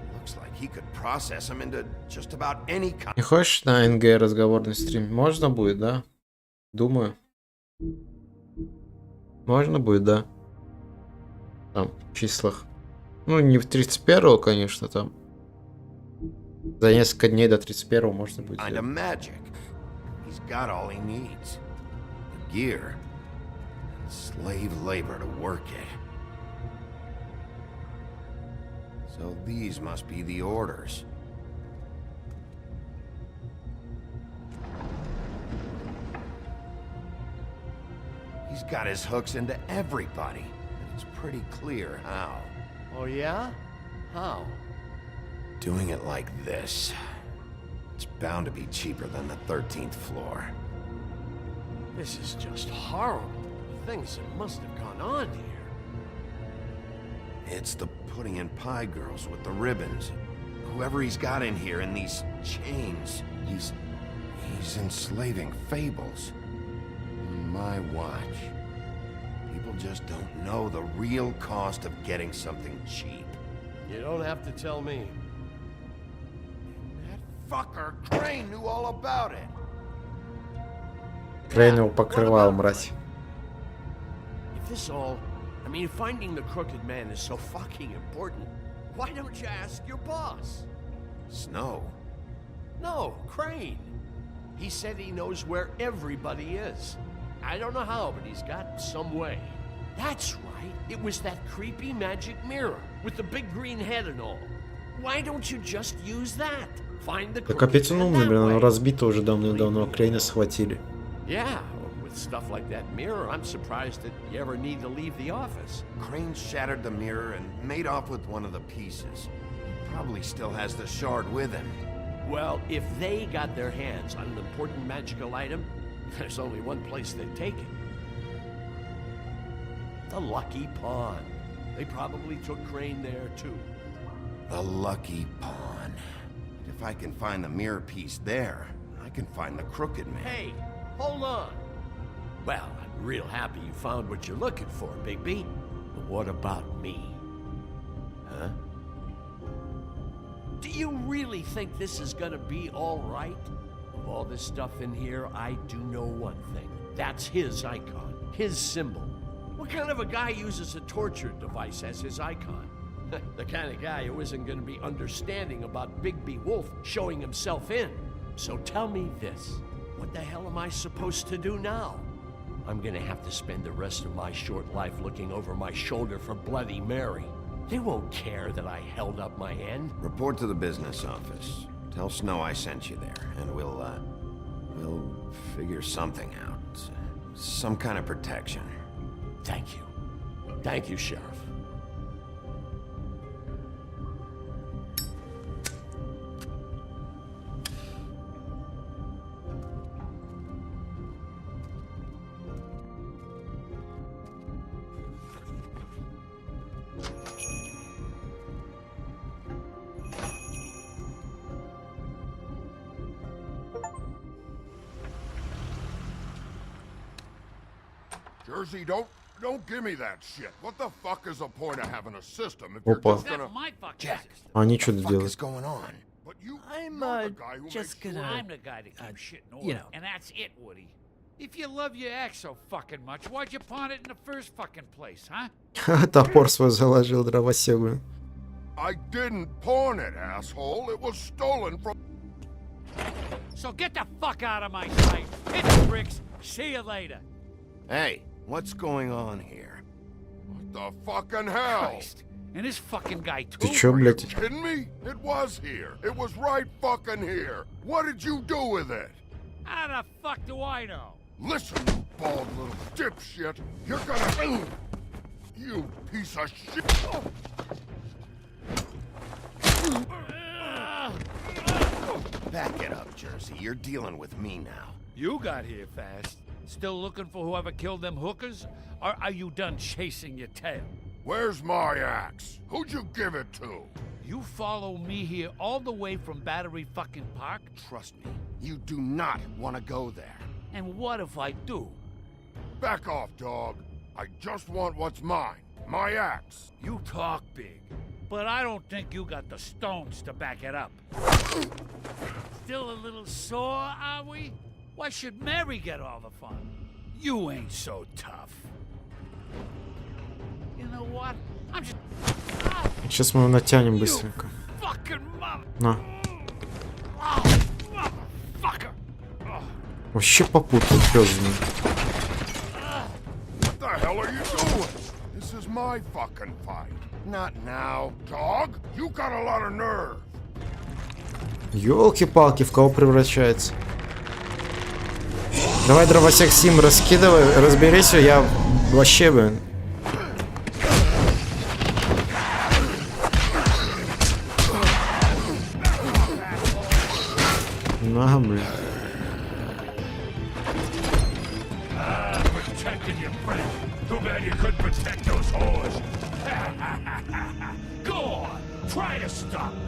it looks like he could process them into just about any kind. Не хочешь на НГ разговорный стрим? Можно будет, да? Думаю. Можно будет, да? Там, в числах. Ну, не в 31-го, конечно, там. За несколько дней до 31-го можно будет. Kind of magic. He's got all he needs. The gear. And slave labor to work it. So these must be the orders. He's got his hooks into everybody. And it's pretty clear how. Oh yeah? How? Doing it like this. It's bound to be cheaper than the 13th floor. This is just horrible. The things that must have gone on here. It's the pudding and pie girls with the ribbons. Whoever he's got in here in these chains, he's enslaving fables. On my watch. People just don't know the real cost of getting something cheap. You don't have to tell me. That fucker Crane knew all about it. Крейн его покрывал, мразь. If this all... I mean, finding the Crooked Man is so fucking important. Why don't you ask your boss? Snow? No, Crane. He said he knows where everybody is. I don't know how, but he's got some way. That's right. It was that creepy magic mirror with the big green head and all. Why don't you just use that? Find the Да капец он умный, блин, оно разбито уже давно-давно, Крейна схватили. Yeah, with stuff like that mirror, I'm surprised that you ever need to leave the office. Crane shattered the mirror and made off with one of the pieces. He probably still has the shard with him. Well, if they got their hands on an important magical item, there's only one place they'd take it. The Lucky Pawn. They probably took Crane there, too. The Lucky Pawn. If I can find the mirror piece there, I can find the Crooked Man. Hey, hold on. Well, I'm real happy you found what you're looking for, Bigby. But what about me? Huh? Do you really think this is gonna be all right? Of all this stuff in here, I do know one thing. That's his icon, his symbol. What kind of a guy uses a torture device as his icon? The kind of guy who isn't gonna be understanding about Bigby Wolf showing himself in. So tell me this. What the hell am I supposed to do now? I'm gonna have to spend the rest of my short life looking over my shoulder for Bloody Mary. They won't care that I held up my end. Report to the business office. Tell Snow I sent you there, and we'll figure something out. Some kind of protection. Thank you. Thank you, Sheriff. Jersey, don't give me that shit. What the fuck is the point of having a system if you're Опа. just gonna... Jack, Они что-то What делают. is going on? But you, I'm you're the guy who just makes gonna. I'm the guy that keeps shit in order, you know. and that's it, Woody. If you love your ex so fucking much, why'd you pawn it in the first fucking place, huh? Топор свой заложил дровосек, блин. I didn't pawn it, asshole. It was stolen from... So get the fuck out of my sight. Hit the bricks. See you later. Hey, what's going on here? What the fucking hell? Christ. And this fucking guy Ты too. чё, Are you блядь? kidding me? It was here. It was right fucking here. What did you do with it? How the fuck do I know? Listen, you bald little dipshit. You're gonna... You piece of shit. Back it up, Jersey. You're dealing with me now. You got here fast. Still looking for whoever killed them hookers? Or are you done chasing your tail? Where's my axe? Who'd you give it to? You follow me here all the way from Battery fucking Park? Trust me, you do not want to go there. And what if I do? Back off, dog. I just want what's mine. My axe. You talk big, but I don't think you got the stones to back it up. Still a little sore, are we? Why should Mary get all the fun? You ain't so tough. You know what? I'm just... Сейчас мы его натянем быстренько. Fucking mother... На. Oh, motherfucker! Вообще попутал, пёс, блин. What the hell are you doing? This is my fucking fight. Not now, dog. You got a lot of nerve. Ёлки-палки, в кого превращается? Давай, дровосек, Сим, раскидывай, разберись, я вообще, блин. На, блин. Protecting your friend. Too bad you couldn't protect those whores. Go on, try to stop me.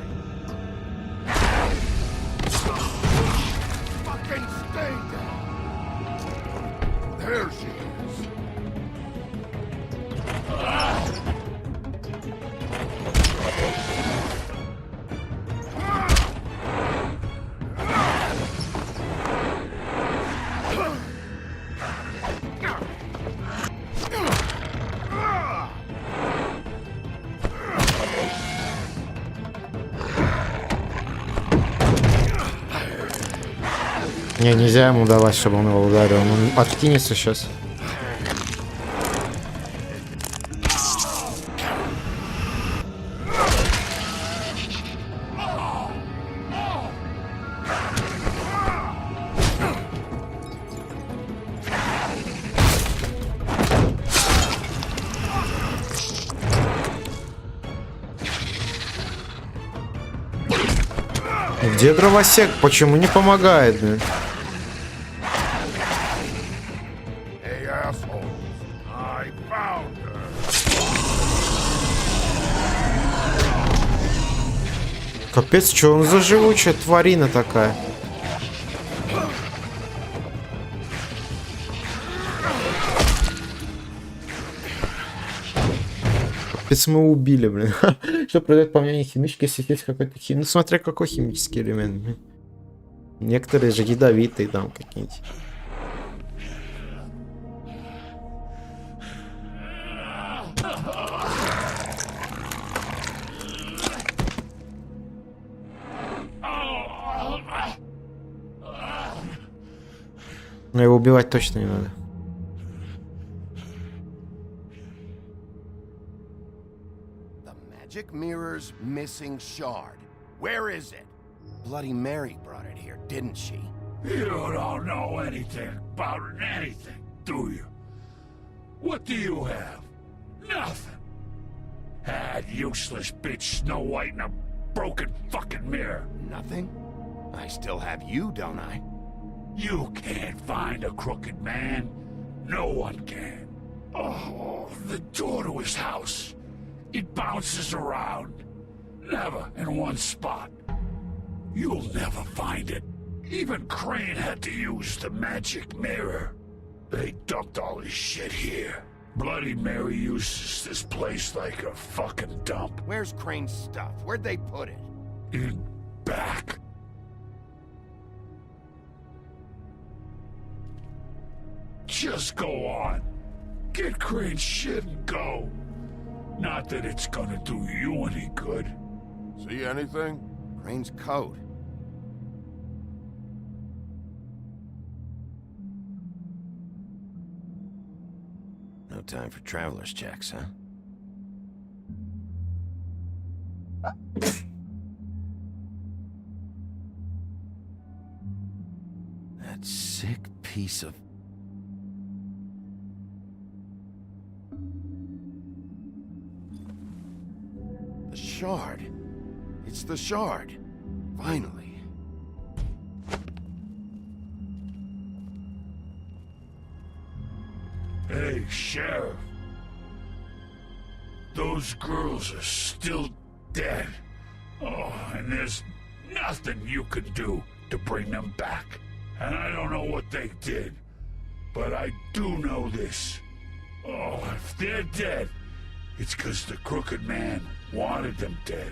Fucking stay down. There she is. Не, нельзя ему давать, чтобы он его ударил. Он откинется сейчас. Где дровосек? Почему не помогает, блин? Hey, assholes. I found her. Капец, что он за живучая тварина такая? Капец, мы убили, блин. Что произойдет, по мнению химички, если есть какой-то химический... Ну, смотря какой химический элемент, блин. Некоторые же ядовитые там какие-нибудь. Но его убивать точно не надо. Magic mirror's missing shard. Where is it? Bloody Mary brought it here, didn't she? You don't know anything about anything, do you? What do you have? Nothing. That useless bitch Snow White and a broken fucking mirror. Nothing? I still have you, don't I? You can't find a crooked man. No one can. Oh, the door to his house. It bounces around. Never in one spot. You'll never find it. Even Crane had to use the magic mirror. They dumped all this shit here. Bloody Mary uses this place like a fucking dump. Where's Crane's stuff? Where'd they put it? In back. Just go on. Get Crane's shit and go. Not that it's gonna do you any good. See anything? Crane's coat. No time for traveler's checks, huh? That sick piece of... The shard. It's the shard. Finally. Hey, Sheriff. Those girls are still dead. Oh, and there's nothing you can do to bring them back. And I don't know what they did, but I do know this. Oh, if they're dead, it's because the Crooked Man wanted them dead.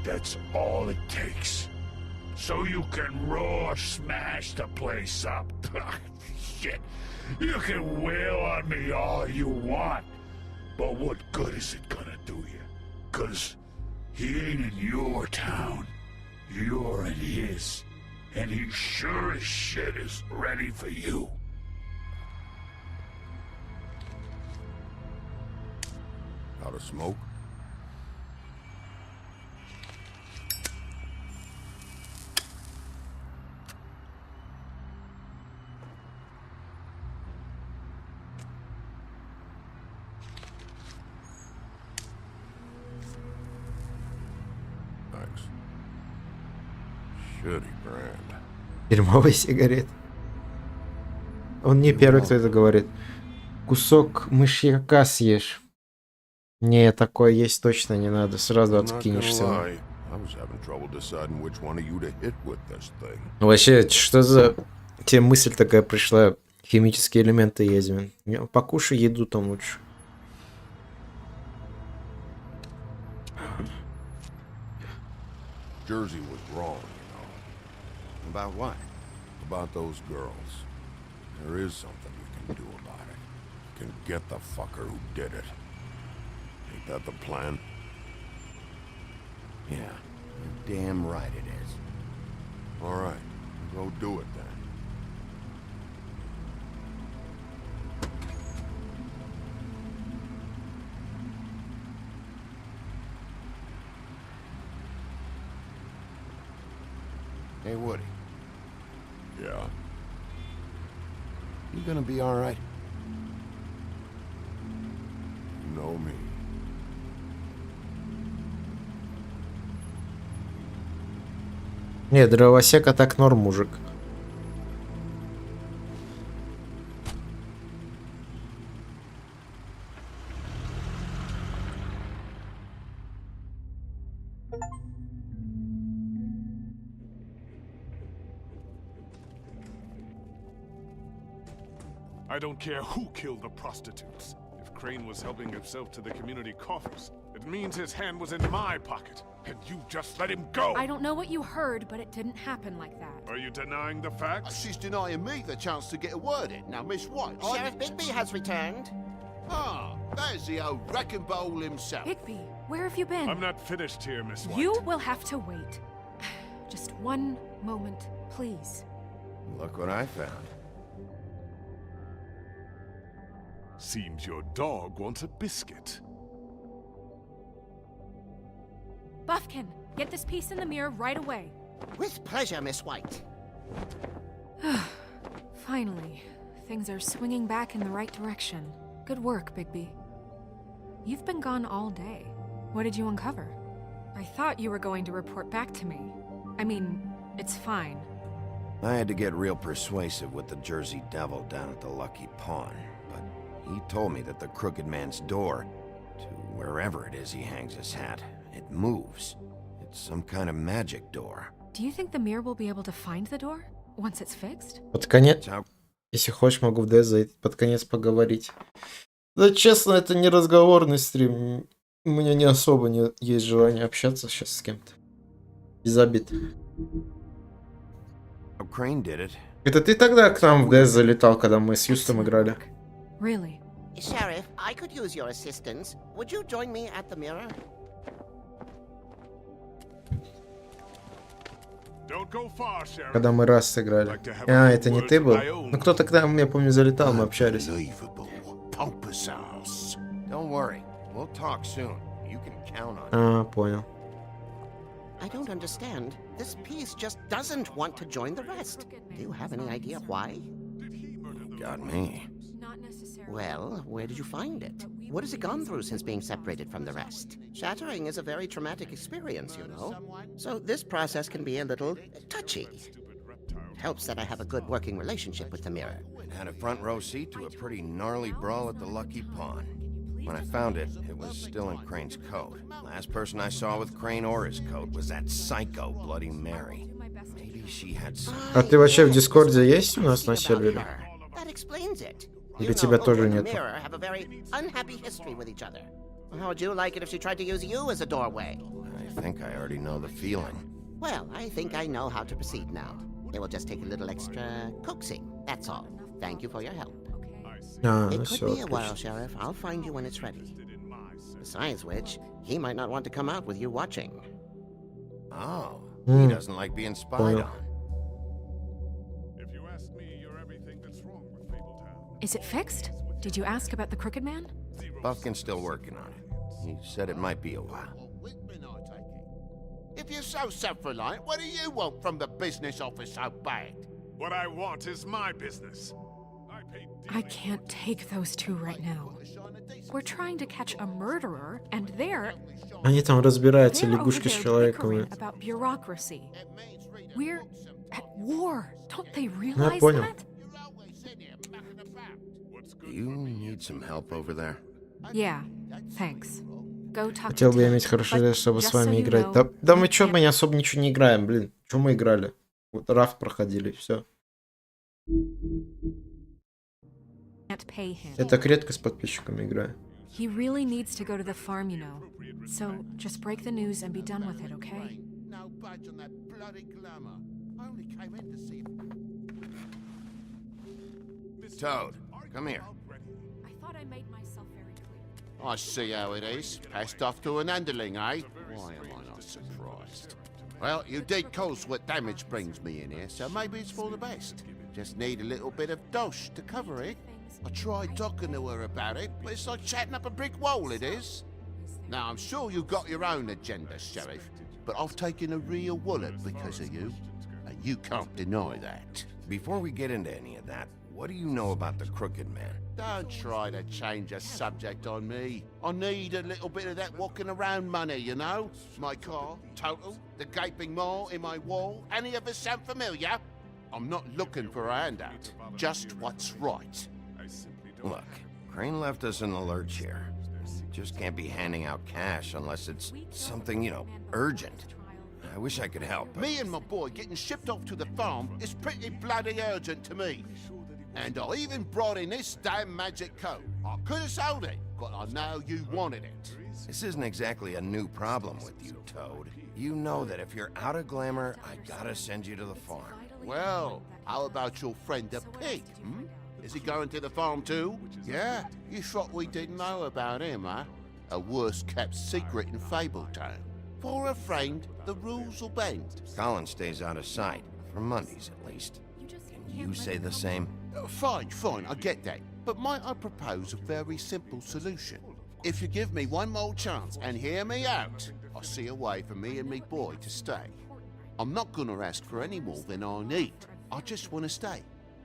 That's all it takes. So you can raw smash the place up. Shit. You can wail on me all you want, but what good is it gonna do you? 'Cause he ain't in your town. You're in his. And he sure as shit is ready for you. Out of smoke? Thanks. Shitty brand. Дерьмовая сигарет. Он не первый, кто это говорит. Кусок мышьяка съешь. Не, такое есть точно не надо. Сразу откинешься. Вообще, что за... Тебе мысль такая пришла? Химические элементы есть. Покушай еду там лучше. Jersey was wrong, you know. About what? About those girls. There is something you can do about it. You can get the fucker who did it. Ain't that the plan? Yeah, you're damn right it is. All right, go do it then. Hey, Woody. Yeah? You gonna be all right? You know me. Не, дровосека так норм, мужик. I don't care who killed the prostitutes. If Crane was helping himself to the community coffers, it means his hand was in my pocket, and you just let him go! I don't know what you heard, but it didn't happen like that. Are you denying the facts? She's denying me the chance to get a word in. Now, Miss White... Sheriff Bigby has returned. Ah, there's the old wrecking bowl himself. Bigby, where have you been? I'm not finished here, Miss White. You will have to wait. Just one moment, please. Look what I found. Seems your dog wants a biscuit. Buffkin, get this piece in the mirror right away. With pleasure, Miss White. Finally, things are swinging back in the right direction. Good work, Bigby. You've been gone all day. What did you uncover? I thought you were going to report back to me. I mean, it's fine. I had to get real persuasive with the Jersey Devil down at the Lucky Pawn, but he told me that the Crooked Man's door, to wherever it is he hangs his hat, it moves. It's some kind of magic door. Do you think the mirror will be able to find the door once it's fixed? Под конец, Если хочешь, могу в ДС зайти под конец поговорить. Да, честно, это не разговорный стрим. У меня не особо есть желание общаться сейчас с кем-то. Без обид. Это ты тогда к нам в ДС залетал, когда мы с Юстом играли? Really? Sheriff, I could use your assistance. Would you join me at the mirror? Когда мы раз сыграли. А, это не ты был? Ну кто-то к нам, я помню, залетал, мы общались. А, понял. I don't understand. This piece just doesn't want to join the rest. Do you have any idea why? Got me. Well, where did you find it? What has it gone through since being separated from the rest? Shattering is a very traumatic experience, you know. So this process can be a little touchy. It helps that I have a good working relationship with the mirror. It had a front row seat to a pretty gnarly brawl at the Lucky Pawn. When I found it, it was still in Crane's coat. Last person I saw with Crane or his coat was that psycho Bloody Mary. Maybe she had some... А ты вообще в Дискорде есть у нас на сервере? That explains it. Или тебя тоже нет? Have a very unhappy history with each other. How would you like it if she tried to use you as a doorway? I think I already know the feeling. Well, I think I know how to proceed now. It will just take a little extra coaxing, that's all. Thank you for your help. It could be a while, Sheriff. I'll find you when it's ready. Besides which, he might not want to come out with you watching. Oh, he doesn't like being spied on. Is it fixed? Did you ask about the Crooked Man? Buffkin's still working on it. He said it might be a while. If you're so self-reliant, what do you want from the business office so bad? What I want is my business. I can't take those two right now. We're trying to catch a murderer, and they're Они там разбираются, лягушки с человеками. about bureaucracy. We're at war. Don't they Ну, realize я понял. that? Do you need some help over there? Yeah, thanks. Go talk Хотел to бы Tim, иметь хороший but день, чтобы с just so вами you играть. know, Да мы чё, мы не особо ничего не играем, блин. Чё мы играли? Вот рафт проходили, все. can't pay him. Я так редко с подписчиками играю. He really needs to go to the farm, you know. So just break the news and be done with it, okay? No budge on that bloody glamour. I only came in to see Toad, come here. I thought I made myself very clear. I see how it is. Passed off to an underling, eh? Why am I not surprised? Well, you did cause what damage brings me in here, so maybe it's for the best. Just need a little bit of dosh to cover it. I tried talking to her about it, but it's like chatting up a brick wall, it is. Now, I'm sure you've got your own agenda, Sheriff, but I've taken a real wallet because of you, and you can't deny that. Before we get into any of that, what do you know about the Crooked Man? Don't try to change the subject on me. I need a little bit of that walking around money, you know? My car, total, the gaping maw in my wall. Any of us sound familiar? I'm not looking for a handout, just what's right. Look, Crane left us in the lurch here. Just can't be handing out cash unless it's something, you know, urgent. I wish I could help. Me and my boy getting shipped off to the farm is pretty bloody urgent to me. And I even brought in this damn magic coat. I could have sold it, but I know you wanted it. This isn't exactly a new problem with you, Toad. You know that if you're out of glamour, I gotta send you to the farm. Well, how about your friend the pig, hmm? Is he going to the farm too? Yeah? You thought we didn't know about him, huh? A worst-kept secret in Fabletown. For a friend, the rules will bend. Colin stays out of sight, for Mondays at least. Can you say the same? Fine, I get that. But might I propose a very simple solution? If you give me one more chance and hear me out, I'll see a way for me and me boy to stay. I'm not gonna ask for any more than I need. I just want to stay.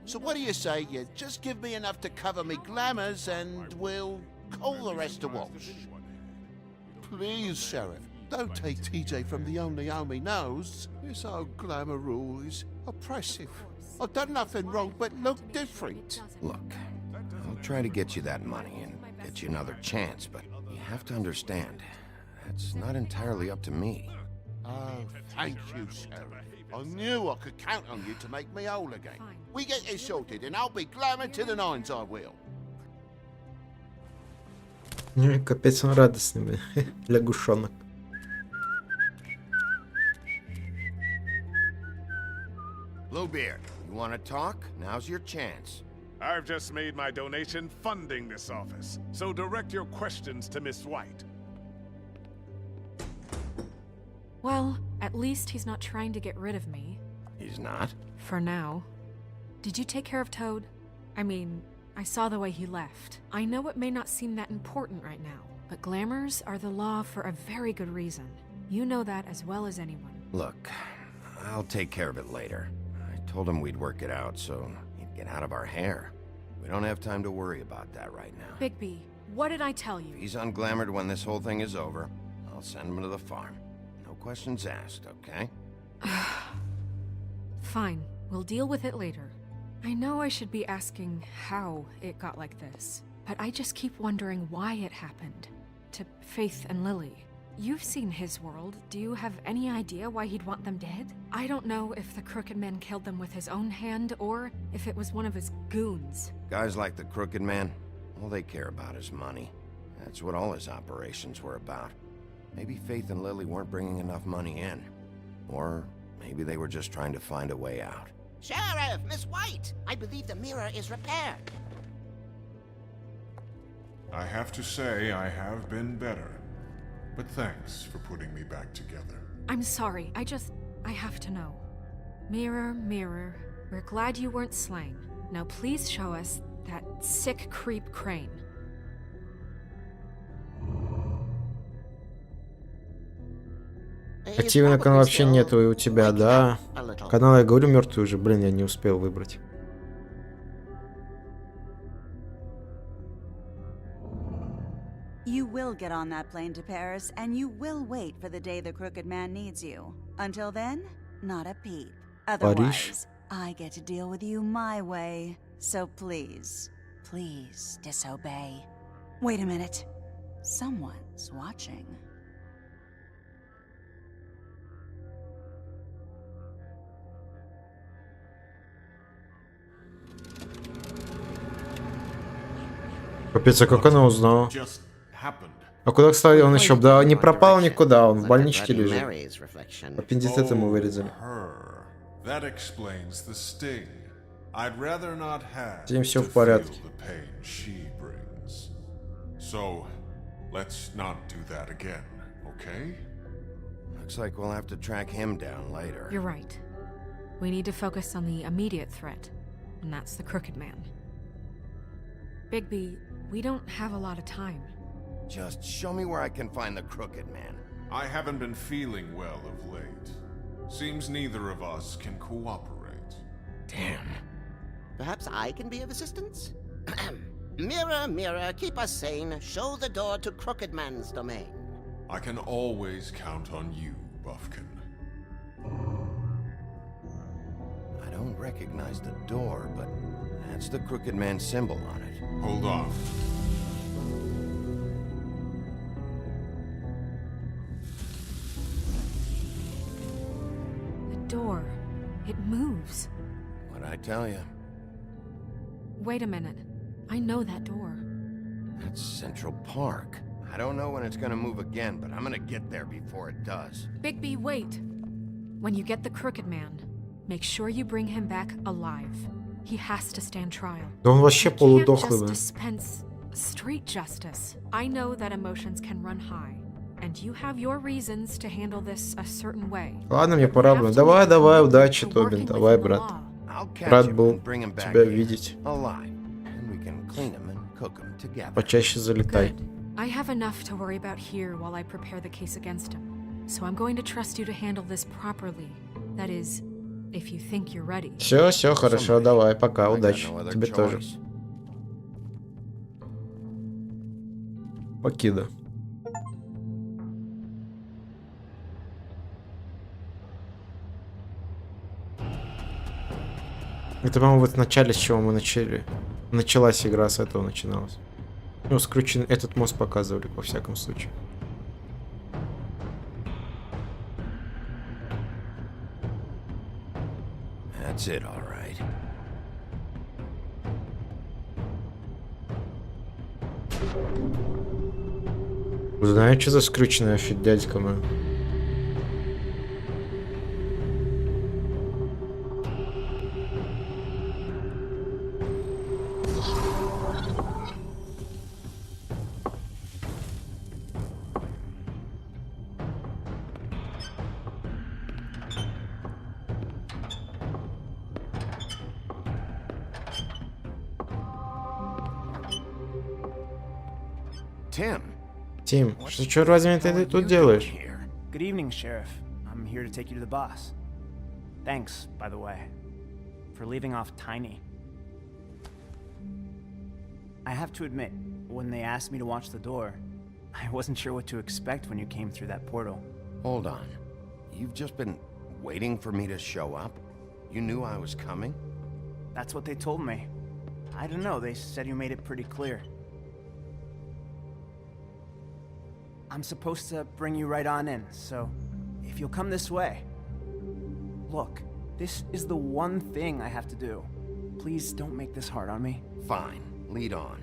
So what do you say you just give me enough to cover me glamours and we'll call the rest a wash? Please, Sheriff, don't take TJ from the only home he knows. This old glamour rule is oppressive. I've done nothing wrong but look different. Look, I'll try to get you that money and get you another chance, but you have to understand, that's not entirely up to me. Oh, thank you, Sheriff. I knew I could count on you to make me whole again. We get this sorted and I'll be glamour to the nines, I will. Капец он радостный, блин. Лягушонок. Любые, you want to talk? Now's your chance. I've just made my donation funding this office, so direct your questions to Miss White. Well, at least he's not trying to get rid of me. He's not? For now. Did you take care of Toad? I mean, I saw the way he left. I know it may not seem that important right now, but glamours are the law for a very good reason. You know that as well as anyone. Look, I'll take care of it later. I told him we'd work it out, so he'd get out of our hair. We don't have time to worry about that right now. Bigby, what did I tell you? If he's unglamoured when this whole thing is over, I'll send him to the farm. No questions asked, okay? Fine, we'll deal with it later. I know I should be asking how it got like this, but I just keep wondering why it happened. To Faith and Lily. You've seen his world. Do you have any idea why he'd want them dead? I don't know if the Crooked Man killed them with his own hand, or if it was one of his goons. Guys like the Crooked Man, all they care about is money. That's what all his operations were about. Maybe Faith and Lily weren't bringing enough money in. Or maybe they were just trying to find a way out. Sheriff, Miss White! I believe the mirror is repaired. I have to say I have been better. But thanks for putting me back together. I'm sorry, I have to know. Mirror, mirror, we're glad you weren't slain. Now please show us that sick creep Crane. Активного канала вообще нету и у тебя, да? Канал, я говорю, мертвый уже, блин, я не успел выбрать. You will get on that plane to Paris, and you will wait for the day the Crooked Man needs you. Until then, not a peep. Otherwise, I get to deal with you my way. So please, please disobey. Wait a minute. Someone's watching. Капец, а как она узнала? А куда, кстати, он еще? Да, не пропал никуда, он в больничке лежит. Аппендицит ему вырезали. С ним все в порядке. Looks like we'll have to track him down later. You're right. We need to focus on the immediate threat, and that's the Crooked Man. Bigby, we don't have a lot of time. Just show me where I can find the Crooked Man. I haven't been feeling well of late. Seems neither of us can cooperate. Damn. Perhaps I can be of assistance? Mirror, mirror, keep us sane. Show the door to Crooked Man's domain. I can always count on you, Buffkin. I don't recognize the door, but that's the Crooked Man symbol on it. Hold on. The door. It moves. What'd I tell you? Wait a minute. I know that door. That's Central Park. I don't know when it's gonna move again, but I'm gonna get there before it does. Bigby, wait. When you get the Crooked Man, make sure you bring him back alive. He has to stand trial. Да он вообще полудохлый, блин. Dispense street justice. I know that emotions can run high, and you have your reasons to handle this a certain way. Ладно, мне пора, блин. Давай, давай, удачи, Тобин, давай, брат. Рад был тебя видеть. Почаще залетай. I have enough to worry about here while I prepare the case against him. So I'm going to trust you to handle this properly. That is, if you think you're ready. Все, хорошо, давай, пока, удачи. Тебе тоже. Покида. Это, по-моему, вот в начале, с чего мы начали. Началась игра, с этого начиналась. Ну, скручен этот мост показывали, во всяком случае. That's it, all right. Знаю, что за скрюченная фиг дядька мой. Тим, что черт возьми ты тут делаешь? Good evening, Sheriff. I'm here to take you to the boss. Thanks, by the way, for leaving off Tiny. I have to admit, when they asked me to watch the door, I wasn't sure what to expect when you came through that portal. Hold on. You've just been waiting for me to show up? You knew I was coming? That's what they told me. I don't know, they said you made it pretty clear. I'm supposed to bring you right on in, so if you'll come this way. Look, this is the one thing I have to do. Please don't make this hard on me. Fine, lead on.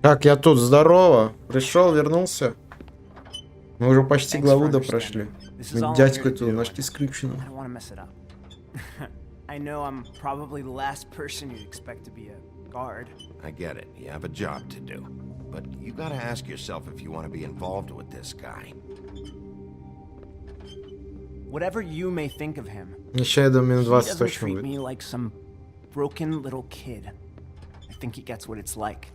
Как я тут, здорово. Пришел, вернулся. Мы уже почти главу прошли. Мы дядьку эту нашли скрипщину. I know I'm probably the last person you'd expect to be a guard. I get it. You have a job to do. But you gotta ask yourself if you want to be involved with this guy. Whatever you may think of him, Еще я думаю, минут he 20 doesn't точно treat будет. me like some broken little kid. I think he gets what it's like.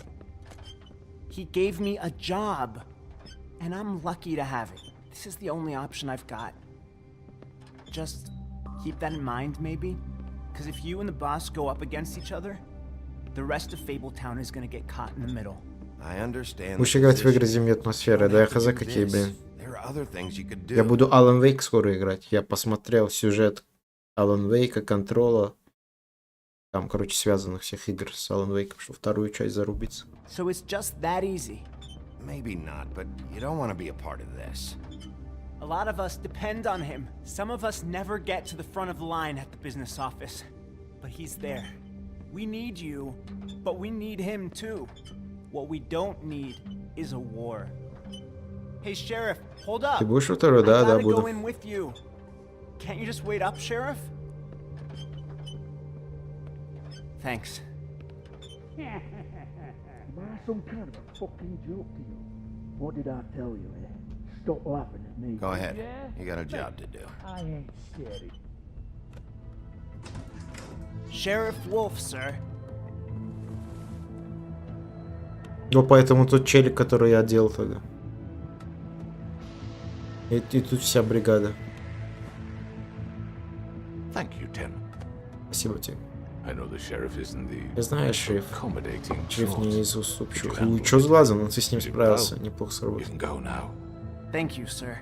He gave me a job, and I'm lucky to have it. This is the only option I've got. Just keep that in mind, maybe? Because if you and the boss go up against each other, the rest of Fabletown is gonna get caught in the middle. I understand. Будешь играть в игры зимней атмосферы, да я хз какие, блин. Я буду Alan Wake скоро играть. Я посмотрел сюжет Alan Wake, Контрола. Там, короче, связанных всех игр с Alan Wake, чтобы вторую часть зарубиться. So it's just that easy. Maybe not, but you don't want to be a part of this. A lot of us depend on him. Some of us never get to the front of the line at the business office. But he's there. We need you, but we need him too. What we don't need is a war. Hey, Sheriff, hold up. Ты будешь во второй? Да, да, буду. Go in with you. Can't you just wait up, Sheriff? Thanks. Am I some kind of a fucking joke to you? What did I tell you, eh? Stop laughing at me. Go ahead. Yeah? You got a job to do. I ain't scared. Sheriff Wolf, sir. Ну, поэтому тот челик, который я делал тогда. И тут вся бригада. Thank you, Tim. Спасибо тебе. I know the sheriff isn't the Я знаю, шериф. accommodating Шериф не sort. из уступчивых. Ну, что с глазом? Ну, ты с ним справился. Неплохо You сработал. can go now. Thank you, sir.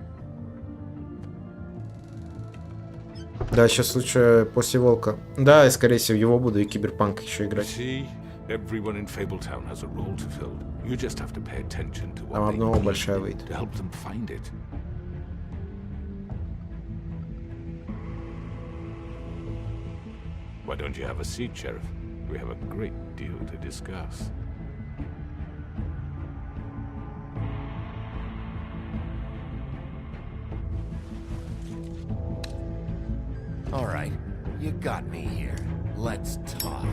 Да, сейчас лучше после Волка. Да, и скорее всего его буду и Киберпанк еще играть. See, everyone in Fabletown has a role to fill. You just have to pay attention to Там what they одного need большая выйдет. to help them find it. Why don't you have a seat, Sheriff? We have a great deal to discuss. All right, you got me here. Let's talk.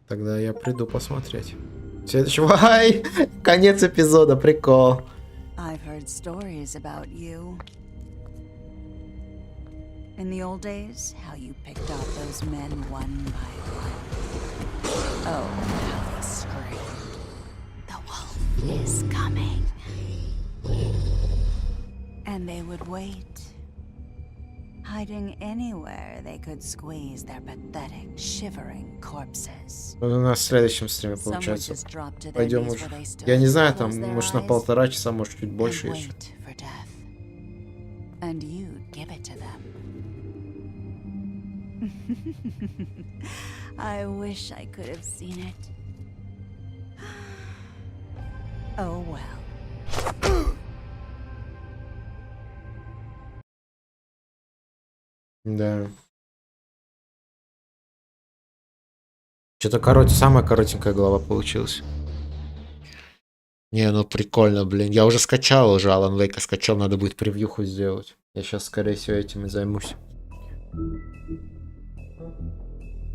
Тогда я приду посмотреть. Следующего. Ай! Конец эпизода, прикол. I've heard stories about you. In the old days, how you picked off those men one by one. Oh, how they screamed. The wolf is coming. And they would wait, hiding anywhere they could squeeze their pathetic, shivering corpses. У нас в следующем стриме получается. Пойдем уже. Я не знаю, там, может на 1,5 часа, может чуть больше еще. and you'd give it to them. I wish I could have seen it. Oh well. Да. Что-то самая коротенькая глава получилась. Не, ну прикольно, блин. Я уже скачал, уже Alan Wake скачал, надо будет превьюху сделать. Я сейчас, скорее всего, этим и займусь.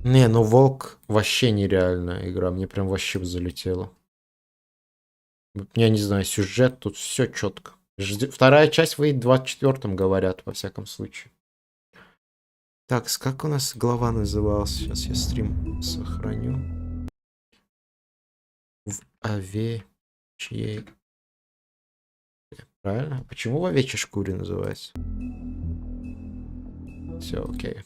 Не, ну Волк вообще нереальная игра. Мне прям вообще залетела. Я не знаю, сюжет, тут все четко. Вторая часть выйдет в 24-м, говорят, во всяком случае. Так, как у нас глава называлась? Сейчас я стрим сохраню. В Овечьей. Правильно? Почему в Овечьей шкуре называется? Все, окей.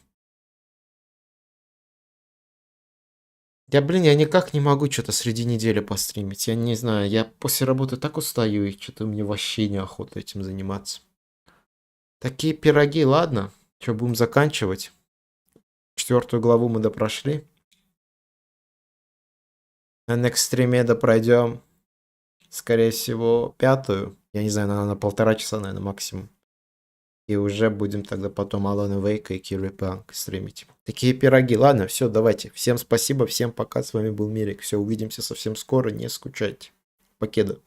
Я, блин, я никак не могу что-то среди недели постримить. Я не знаю, я после работы так устаю, и что-то мне вообще неохота этим заниматься. Такие пироги, ладно. Что, будем заканчивать? 4-ю главу мы допрошли. На next стриме допройдем, скорее всего, 5-ю. Я не знаю, на 1,5 часа, наверное, максимум. И уже будем тогда потом Алана Вейка и Киры Панк стримить. Такие пироги. Ладно, все, давайте. Всем спасибо, всем пока. С вами был Мирик. Все, увидимся совсем скоро. Не скучайте. Покеда.